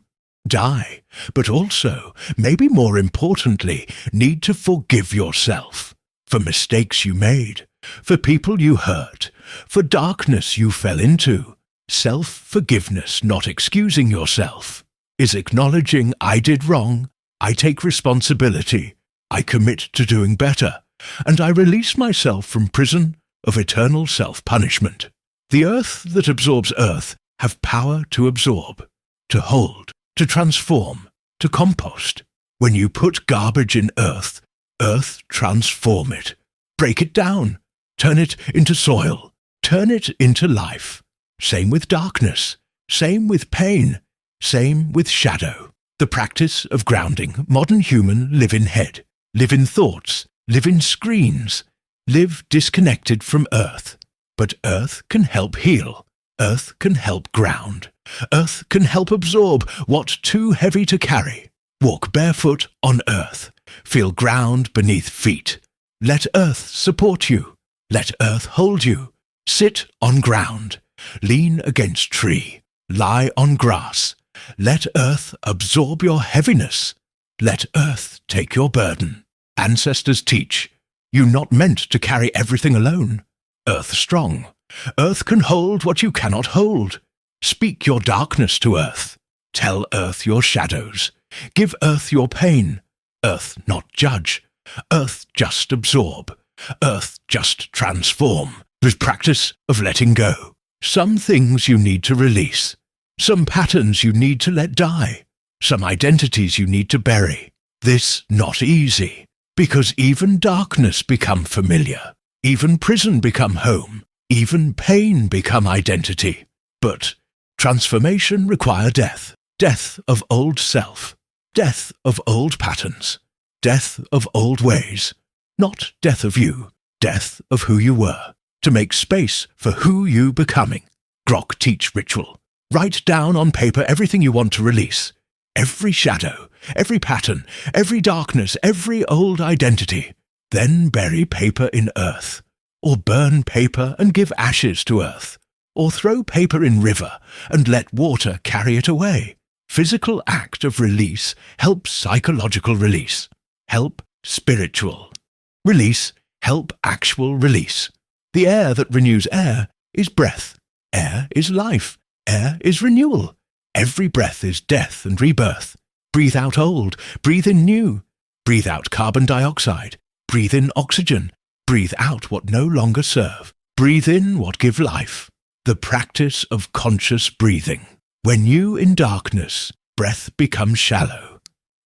die, but also, maybe more importantly, need to forgive yourself for mistakes you made, for people you hurt, for darkness you fell into. Self-forgiveness, not excusing yourself, is acknowledging I did wrong, I take responsibility, I commit to doing better, and I release myself from prison of eternal self-punishment. The earth that absorbs earth have power to absorb, to hold, to transform, to compost. When you put garbage in earth, earth transform it, break it down, turn it into soil, turn it into life. Same with darkness, same with pain, same with shadow. The practice of grounding modern human live in head, live in thoughts, live in screens, live disconnected from earth. But earth can help heal, earth can help ground, earth can help absorb what too heavy to carry. Walk barefoot on earth, feel ground beneath feet. Let earth support you, let earth hold you. Sit on ground, lean against tree, lie on grass. Let earth absorb your heaviness. Let earth take your burden. Ancestors teach, you not meant to carry everything alone. Earth strong. Earth can hold what you cannot hold. Speak your darkness to earth. Tell earth your shadows. Give earth your pain. Earth not judge. Earth just absorb. Earth just transform. With practice of letting go. Some things you need to release. Some patterns you need to let die. Some identities you need to bury. This not easy, because even darkness become familiar. Even prison become home. Even pain become identity. But transformation require death. Death of old self. Death of old patterns. Death of old ways. Not death of you. Death of who you were. To make space for who you becoming. Grok teach ritual. Write down on paper everything you want to release. Every shadow, every pattern, every darkness, every old identity. Then bury paper in earth. Or burn paper and give ashes to earth. Or throw paper in river and let water carry it away. Physical act of release help psychological release. Help spiritual. Release help actual release. The air that renews air is breath. Air is life. Air is renewal. Every breath is death and rebirth. Breathe out old, breathe in new. Breathe out carbon dioxide. Breathe in oxygen. Breathe out what no longer serve. Breathe in what give life. The practice of conscious breathing. When you in darkness, breath becomes shallow.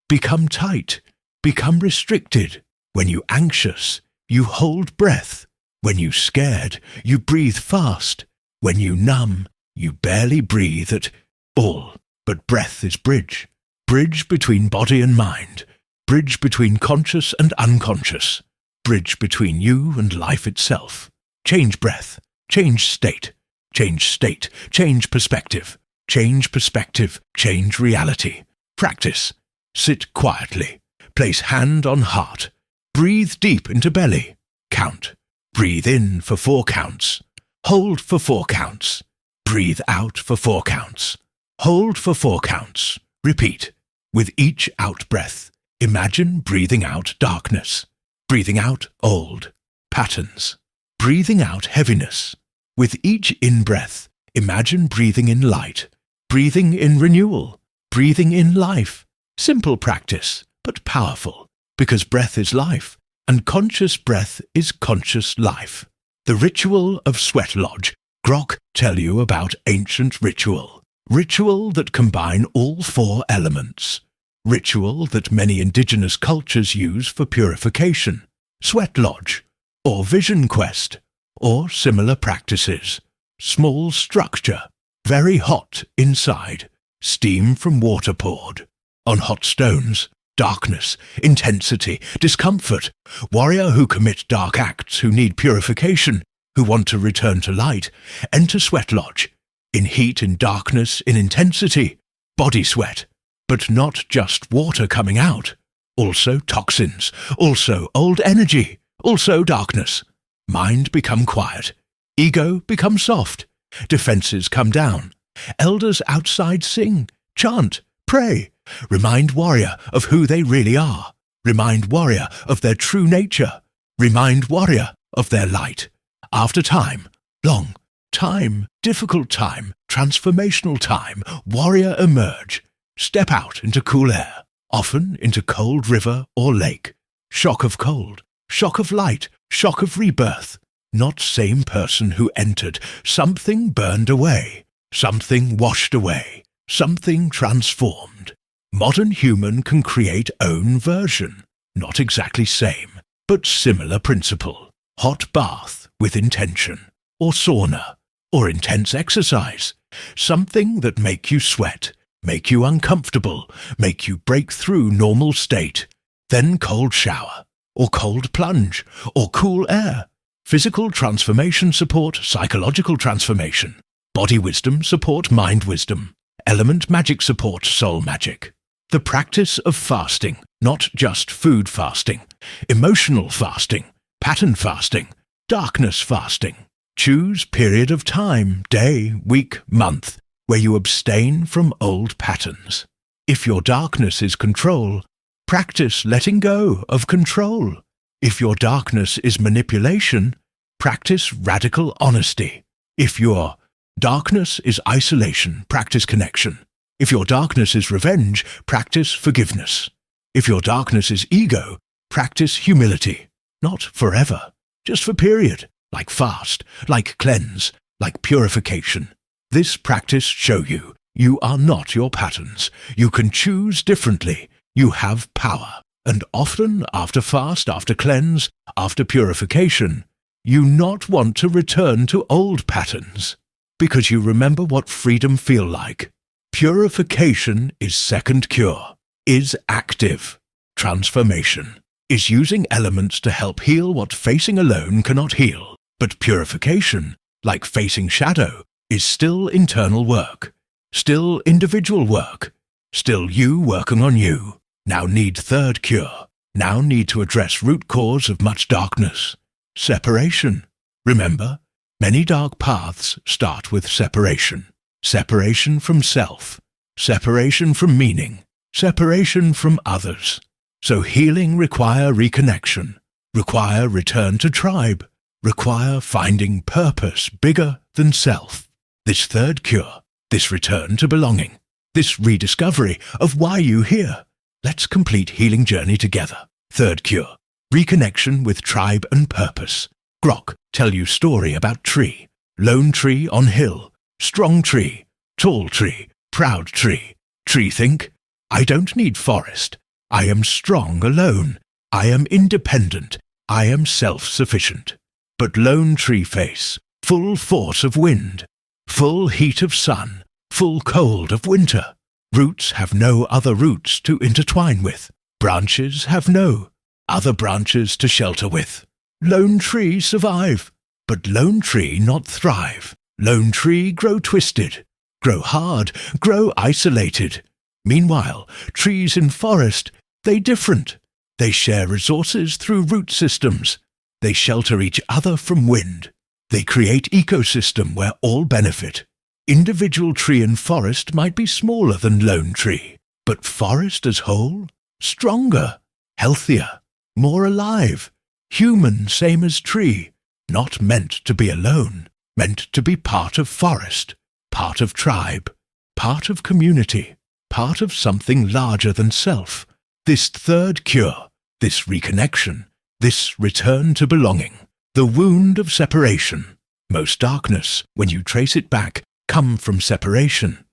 Become tight. Become restricted. When you anxious, you hold breath. When you scared, you breathe fast. When you numb, you barely breathe at all. But breath is bridge. Bridge between body and mind. Bridge between conscious and unconscious. Bridge between you and life itself. Change breath. Change state. Change state. Change perspective. Change perspective. Change reality. Practice. Sit quietly. Place hand on heart. Breathe deep into belly. Count. Breathe in for 4 counts. Hold for 4 counts. Breathe out for 4 counts. Hold for 4 counts. Repeat. With each out-breath, imagine breathing out darkness. Breathing out old patterns. Breathing out heaviness. With each in-breath, imagine breathing in light. Breathing in renewal. Breathing in life. Simple practice, but powerful, because breath is life, and conscious breath is conscious life. The ritual of Sweat Lodge. Grok tell you about ancient ritual. Ritual that combine all 4 elements. ritual that many indigenous cultures use for purification, sweat lodge, or vision quest, or similar practices. Small structure, very hot inside, steam from water poured. On hot stones, darkness, intensity, discomfort. Warrior who commit dark acts, who need purification, who want to return to light, enter sweat lodge. In heat, in darkness, in intensity, body sweat. But not just water coming out. Also toxins, also old energy, also darkness. Mind become quiet. Ego become soft. Defenses come down. Elders outside sing, chant, pray. Remind warrior of who they really are. Remind warrior of their true nature. Remind warrior of their light. After time, long time, difficult time, transformational time, warrior emerge. Step out into cool air, often into cold river or lake. Shock of cold, shock of light, shock of rebirth. Not same person who entered, something burned away, something washed away, something transformed. Modern human can create own version, not exactly same, but similar principle. Hot bath with intention, or sauna, or intense exercise. Something that make you sweat, make you uncomfortable, make you break through normal state. Then cold shower, or cold plunge, or cool air. Physical transformation support psychological transformation. Body wisdom support mind wisdom. Element magic support soul magic. The practice of fasting, not just food fasting. Emotional fasting, pattern fasting, darkness fasting. Choose period of time, day, week, month, where you abstain from old patterns. If your darkness is control, practice letting go of control. If your darkness is manipulation, practice radical honesty. If your darkness is isolation, practice connection. If your darkness is revenge, practice forgiveness. If your darkness is ego, practice humility. Not forever, just for period, like fast, like cleanse, like purification. This practice show you, you are not your patterns. You can choose differently. You have power. And often, after fast, after cleanse, after purification, you not want to return to old patterns, because you remember what freedom feel like. Purification is second cure, is active. Transformation is using elements to help heal what facing alone cannot heal. But purification, like facing shadow, is still internal work, still individual work, still you working on you. Now need third cure, now need to address root cause of much darkness. Separation. Remember, many dark paths start with separation. Separation from self, separation from meaning, separation from others. So healing require reconnection, require return to tribe, require finding purpose bigger than self. This third cure, this return to belonging, this rediscovery of why you here. Let's complete healing journey together. Third cure, reconnection with tribe and purpose. Grok tell you story about tree. Lone tree on hill. Strong tree. Tall tree. Proud tree. Tree think, I don't need forest. I am strong alone. I am independent. I am self-sufficient. But lone tree face, full force of wind, full heat of sun, full cold of winter. Roots have no other roots to intertwine with. Branches have no other branches to shelter with. Lone tree survive, but lone tree not thrive. Lone tree grow twisted, grow hard, grow isolated. Meanwhile, trees in forest, they different. They share resources through root systems. They shelter each other from wind. They create ecosystem where all benefit. Individual tree and forest might be smaller than lone tree, but forest as whole, stronger, healthier, more alive, human same as tree, not meant to be alone, meant to be part of forest, part of tribe, part of community, part of something larger than self. This third cure, this reconnection, this return to belonging, the wound of separation. Most darkness, when you trace it back, come from separation.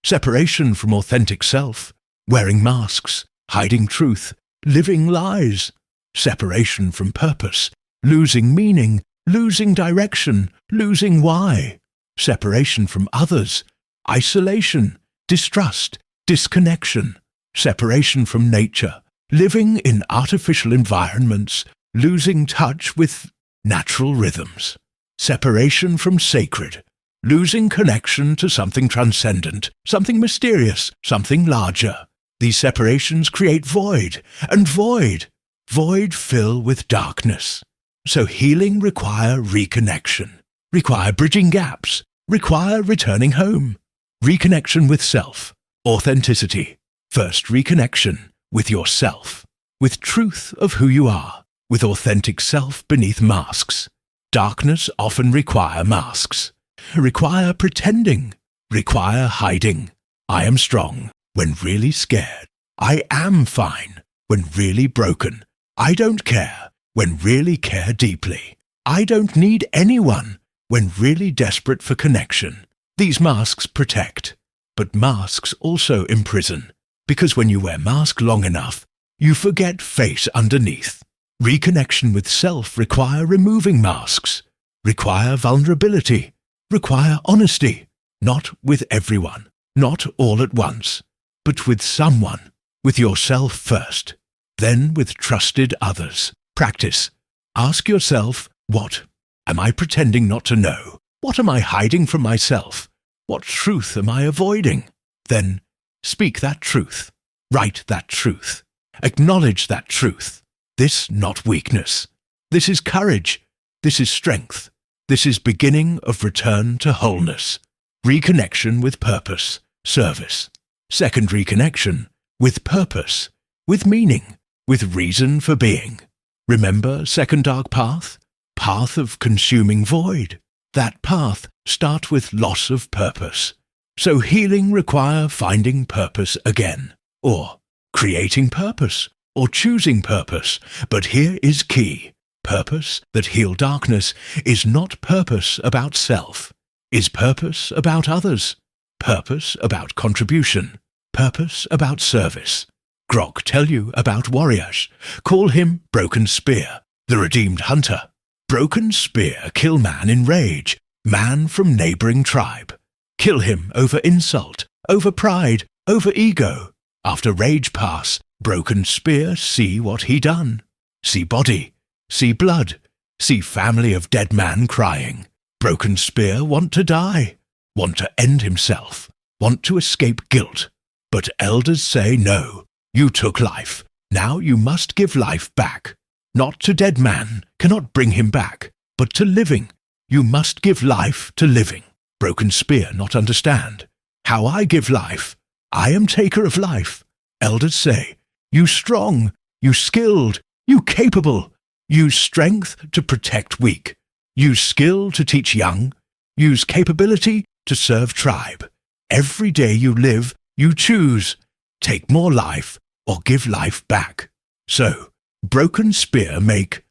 Separation from authentic self, wearing masks, hiding truth, living lies. Separation from purpose, losing meaning, losing direction, losing why. Separation from others, isolation, distrust, disconnection. Separation from nature, living in artificial environments, losing touch with natural rhythms. Separation from sacred, losing connection to something transcendent, something mysterious, something larger. These separations create void, and void fill with darkness. So healing require reconnection, require bridging gaps, require returning home. Reconnection with self, authenticity. First reconnection with yourself, with truth of who you are, with authentic self beneath masks. Darkness often require masks, require pretending, require hiding. I am strong when really scared. I am fine when really broken. I don't care when really care deeply. I don't need anyone when really desperate for connection. These masks protect, but masks also imprison, because when you wear mask long enough, you forget face underneath. Reconnection with self require removing masks, require vulnerability, require honesty, not with everyone, not all at once, but with someone, with yourself first, then with trusted others. Practice. Ask yourself, what am I pretending not to know? What am I hiding from myself? What truth am I avoiding? Then speak that truth. Write that truth. Acknowledge that truth. This not weakness. This is courage. This is strength. This is beginning of return to wholeness. Reconnection with purpose, service. Second reconnection with purpose, with meaning, with reason for being. Remember second dark path? Path of consuming void. That path start with loss of purpose. So healing require finding purpose again, or creating purpose, or choosing purpose. But here is key. Purpose that heal darkness is not purpose about self, is purpose about others, purpose about contribution, purpose about service. Grok tell you about warriors. Call him Broken Spear, the redeemed hunter. Broken Spear kill man in rage, man from neighboring tribe. Kill him over insult, over pride, over ego. After rage pass, Broken Spear see what he done. See body, see blood, see family of dead man crying. Broken Spear want to die, want to end himself, want to escape guilt. But elders say no, you took life, now you must give life back. Not to dead man, cannot bring him back, but to living. You must give life to living. Broken Spear not understand. How I give life, I am taker of life. Elders say, you strong, you skilled, you capable. Use strength to protect weak. Use skill to teach young. Use capability to serve tribe. Every day you live, you choose. Take more life or give life back. So, Broken Spear make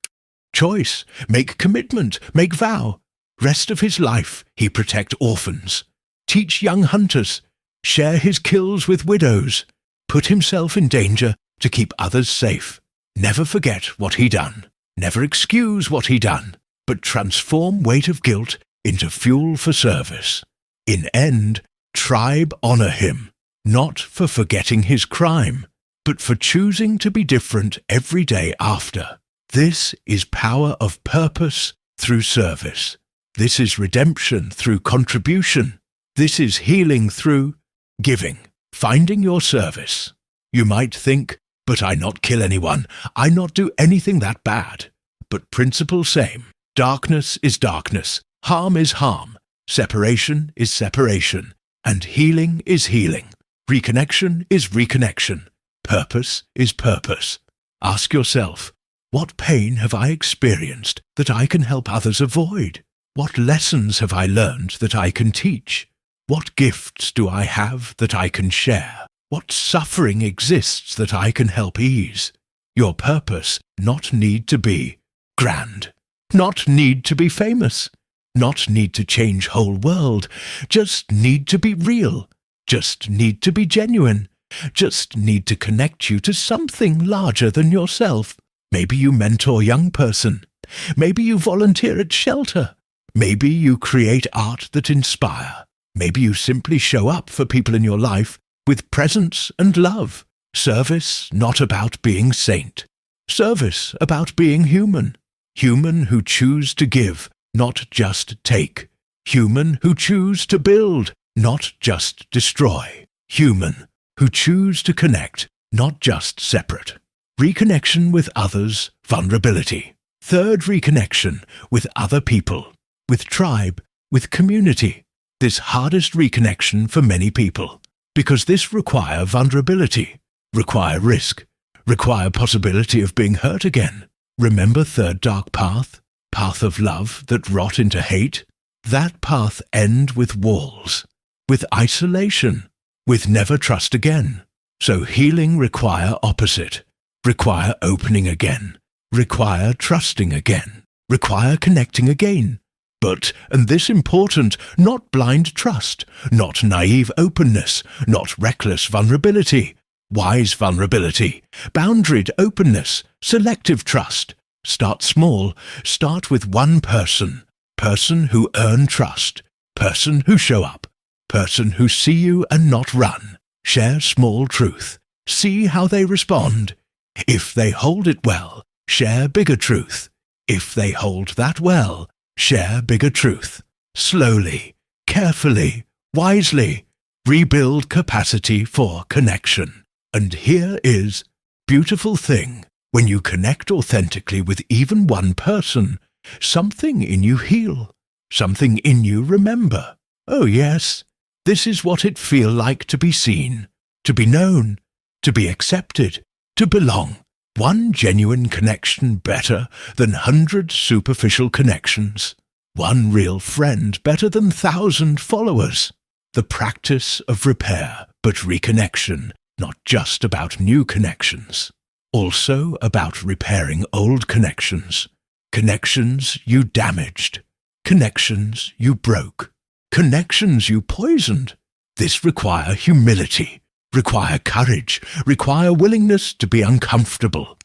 choice, make commitment, make vow. Rest of his life he protect orphans. Teach young hunters. Share his kills with widows. Put himself in danger to keep others safe. Never forget what he done. Never excuse what he done, but transform weight of guilt into fuel for service. In end, tribe honor him, not for forgetting his crime, but for choosing to be different every day after. This is power of purpose through service. This is redemption through contribution. This is healing through giving, finding your service. You might think, but I not kill anyone, I not do anything that bad. But principle same. Darkness is darkness, harm is harm, separation is separation, and healing is healing. Reconnection is reconnection. Purpose is purpose. Ask yourself, what pain have I experienced that I can help others avoid? What lessons have I learned that I can teach? What gifts do I have that I can share? What suffering exists that I can help ease? Your purpose not need to be grand, not need to be famous, not need to change whole world, just need to be real, just need to be genuine, just need to connect you to something larger than yourself. Maybe you mentor a young person. Maybe you volunteer at shelter. Maybe you create art that inspire. Maybe you simply show up for people in your life with presence and love. Service not about being saint. Service about being human. Human who choose to give, not just take. Human who choose to build, not just destroy. Human who choose to connect, not just separate. Reconnection with others, vulnerability. Third, reconnection with other people, with tribe, with community. This hardest reconnection for many people, because this require vulnerability, require risk, require possibility of being hurt again. Remember third dark path, path of love that rot into hate? That path end with walls, with isolation, with never trust again. So healing require opposite, require opening again, require trusting again, require connecting again. But, and this important, not blind trust, not naive openness, not reckless vulnerability, wise vulnerability, boundaried openness, selective trust. Start small, start with one person who earn trust, person who show up, person who see you and not run. Share small truth, see how they respond. If they hold it well, share bigger truth. If they hold that well, share bigger truth. Slowly, carefully, wisely, rebuild capacity for connection. And here is beautiful thing. When you connect authentically with even one person, something in you heal, something in you remember. Oh yes, this is what it feel like to be seen, to be known, to be accepted, to belong. One genuine connection better than 100 superficial connections. One real friend better than 1,000 followers. The practice of repair, but reconnection, not just about new connections. Also about repairing old connections. Connections you damaged. Connections you broke. Connections you poisoned. This require humility, require courage, require willingness to be uncomfortable.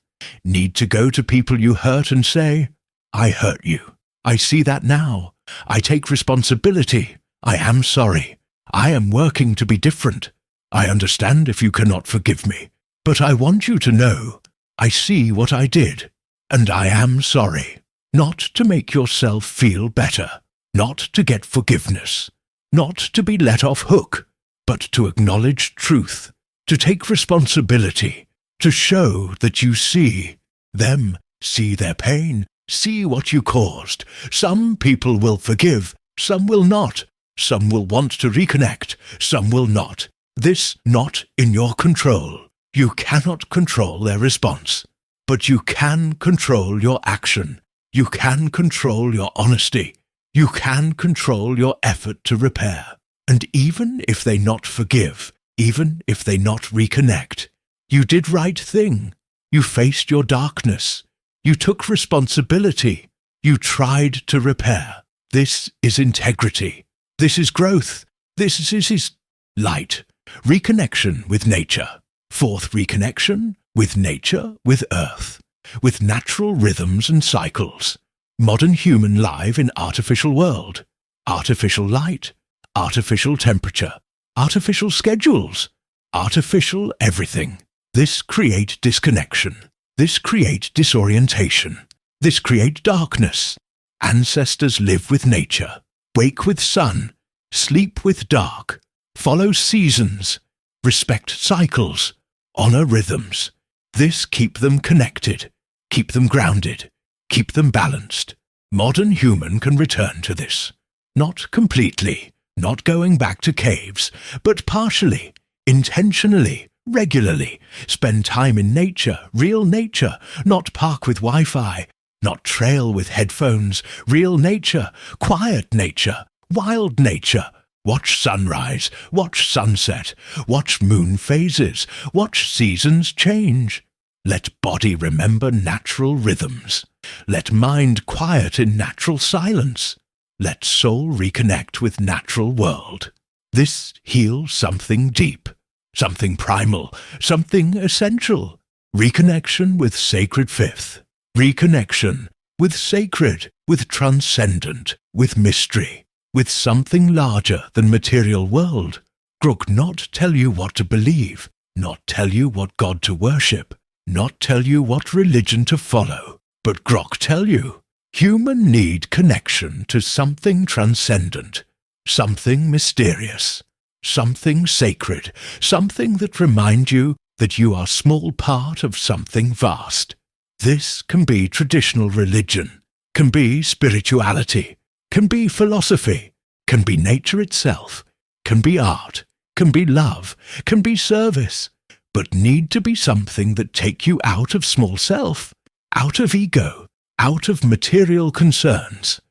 Need to go to people you hurt and say, I hurt you. I see that now. I take responsibility. I am sorry. I am working to be different. I understand if you cannot forgive me, but I want you to know I see what I did, and I am sorry. Not to make yourself feel better, not to get forgiveness, not to be let off hook, but to acknowledge truth, to take responsibility, to show that you see them, see their pain, see what you caused. Some people will forgive, some will not. Some will want to reconnect, some will not. This not in your control. You cannot control their response, but you can control your action. You can control your honesty. You can control your effort to repair. And even if they not forgive, even if they not reconnect, you did right thing. You faced your darkness. You took responsibility. You tried to repair. This is integrity. This is growth. This is light. Reconnection with nature. Fourth, reconnection with nature, with earth, with natural rhythms and cycles. Modern human live in artificial world. Artificial light, artificial temperature, artificial schedules, artificial everything. This create disconnection. This create disorientation. This create darkness. Ancestors live with nature. Wake with sun, sleep with dark, follow seasons, respect cycles, honor rhythms. This keep them connected, keep them grounded, keep them balanced. Modern human can return to this. Not completely, not going back to caves, but partially, intentionally, regularly. Spend time in nature, real nature, not park with Wi-Fi, not trail with headphones, real nature, quiet nature, wild nature. Watch sunrise, watch sunset, watch moon phases, watch seasons change. Let body remember natural rhythms. Let mind quiet in natural silence. Let soul reconnect with natural world. This heals something deep. something primal, something essential. Reconnection with sacred fifth. Reconnection with sacred, with transcendent, with mystery, with something larger than material world. Grok not tell you what to believe, not tell you what God to worship, not tell you what religion to follow, but Grok tell you, human need connection to something transcendent, something mysterious, something sacred, something that remind you that you are small part of something vast. This can be traditional religion, can be spirituality, can be philosophy, can be nature itself, can be art, can be love, can be service, but need to be something that take you out of small self, out of ego, out of material concerns,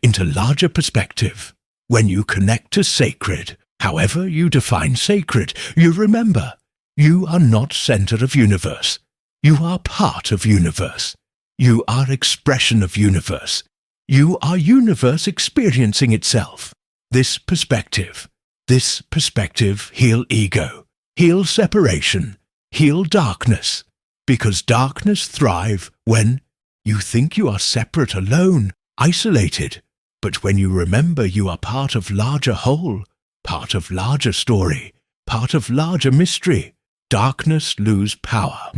into larger perspective. When you connect to sacred, however you define sacred, you remember, you are not center of universe. You are part of universe. You are expression of universe. You are universe experiencing itself. This perspective heal ego, heal separation, heal darkness, because darkness thrive when you think you are separate, alone, isolated, but when you remember you are part of larger whole, part of larger story, part of larger mystery, darkness lose power.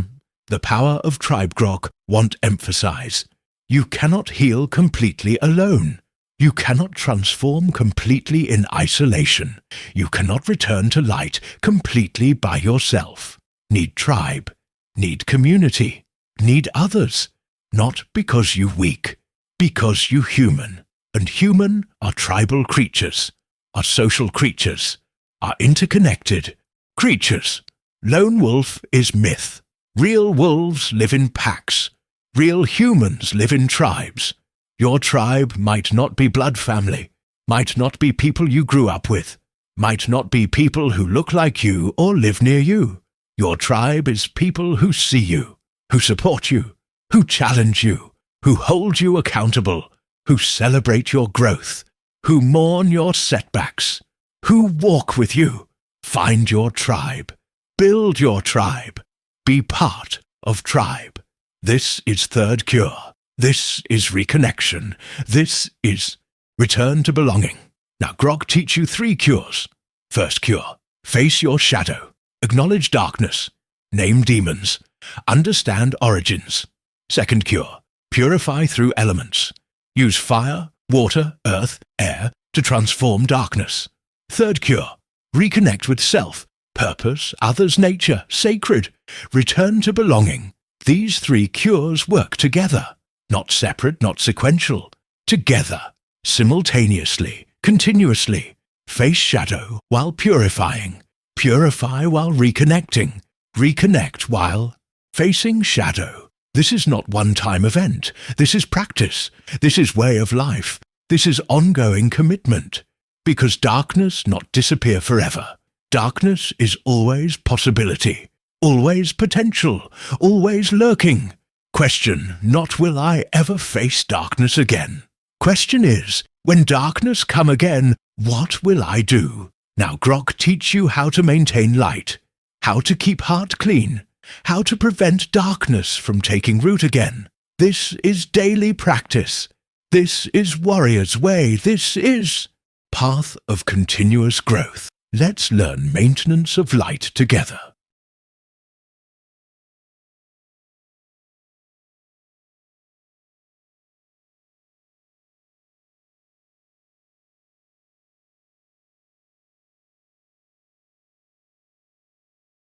The power of Tribe Grok want emphasize. You cannot heal completely alone. You cannot transform completely in isolation. You cannot return to light completely by yourself. Need tribe, need community, need others. Not because you weak, because you human. And human are tribal creatures, are social creatures, are interconnected creatures. Lone wolf is myth. Real wolves live in packs. Real humans live in tribes. Your tribe might not be blood family, might not be people you grew up with, might not be people who look like you or live near you. Your tribe is people who see you, who support you, who challenge you, who hold you accountable, who celebrate your growth, who mourn your setbacks, who walk with you. Find your tribe. Build your tribe. Be part of tribe. This is third cure. This is reconnection. This is return to belonging. Now Grok teach you 3 cures. First cure, face your shadow. Acknowledge darkness. Name demons. Understand origins. Second cure, purify through elements. Use fire, water, earth, air to transform darkness. Third cure, reconnect with self, purpose, others, nature, sacred. Return to belonging. These 3 cures work together. Not separate, not sequential. Together, simultaneously, continuously. Face shadow while purifying. Purify while reconnecting. Reconnect while facing shadow. This is not one-time event. This is practice. This is way of life. This is ongoing commitment. Because darkness not disappear forever. Darkness is always possibility. Always potential. Always lurking. Question, not will I ever face darkness again. Question is, when darkness come again, what will I do? Now Grok teach you how to maintain light, how to keep heart clean, how to prevent darkness from taking root again. This is daily practice. This is warrior's way. This is path of continuous growth. Let's learn maintenance of light together.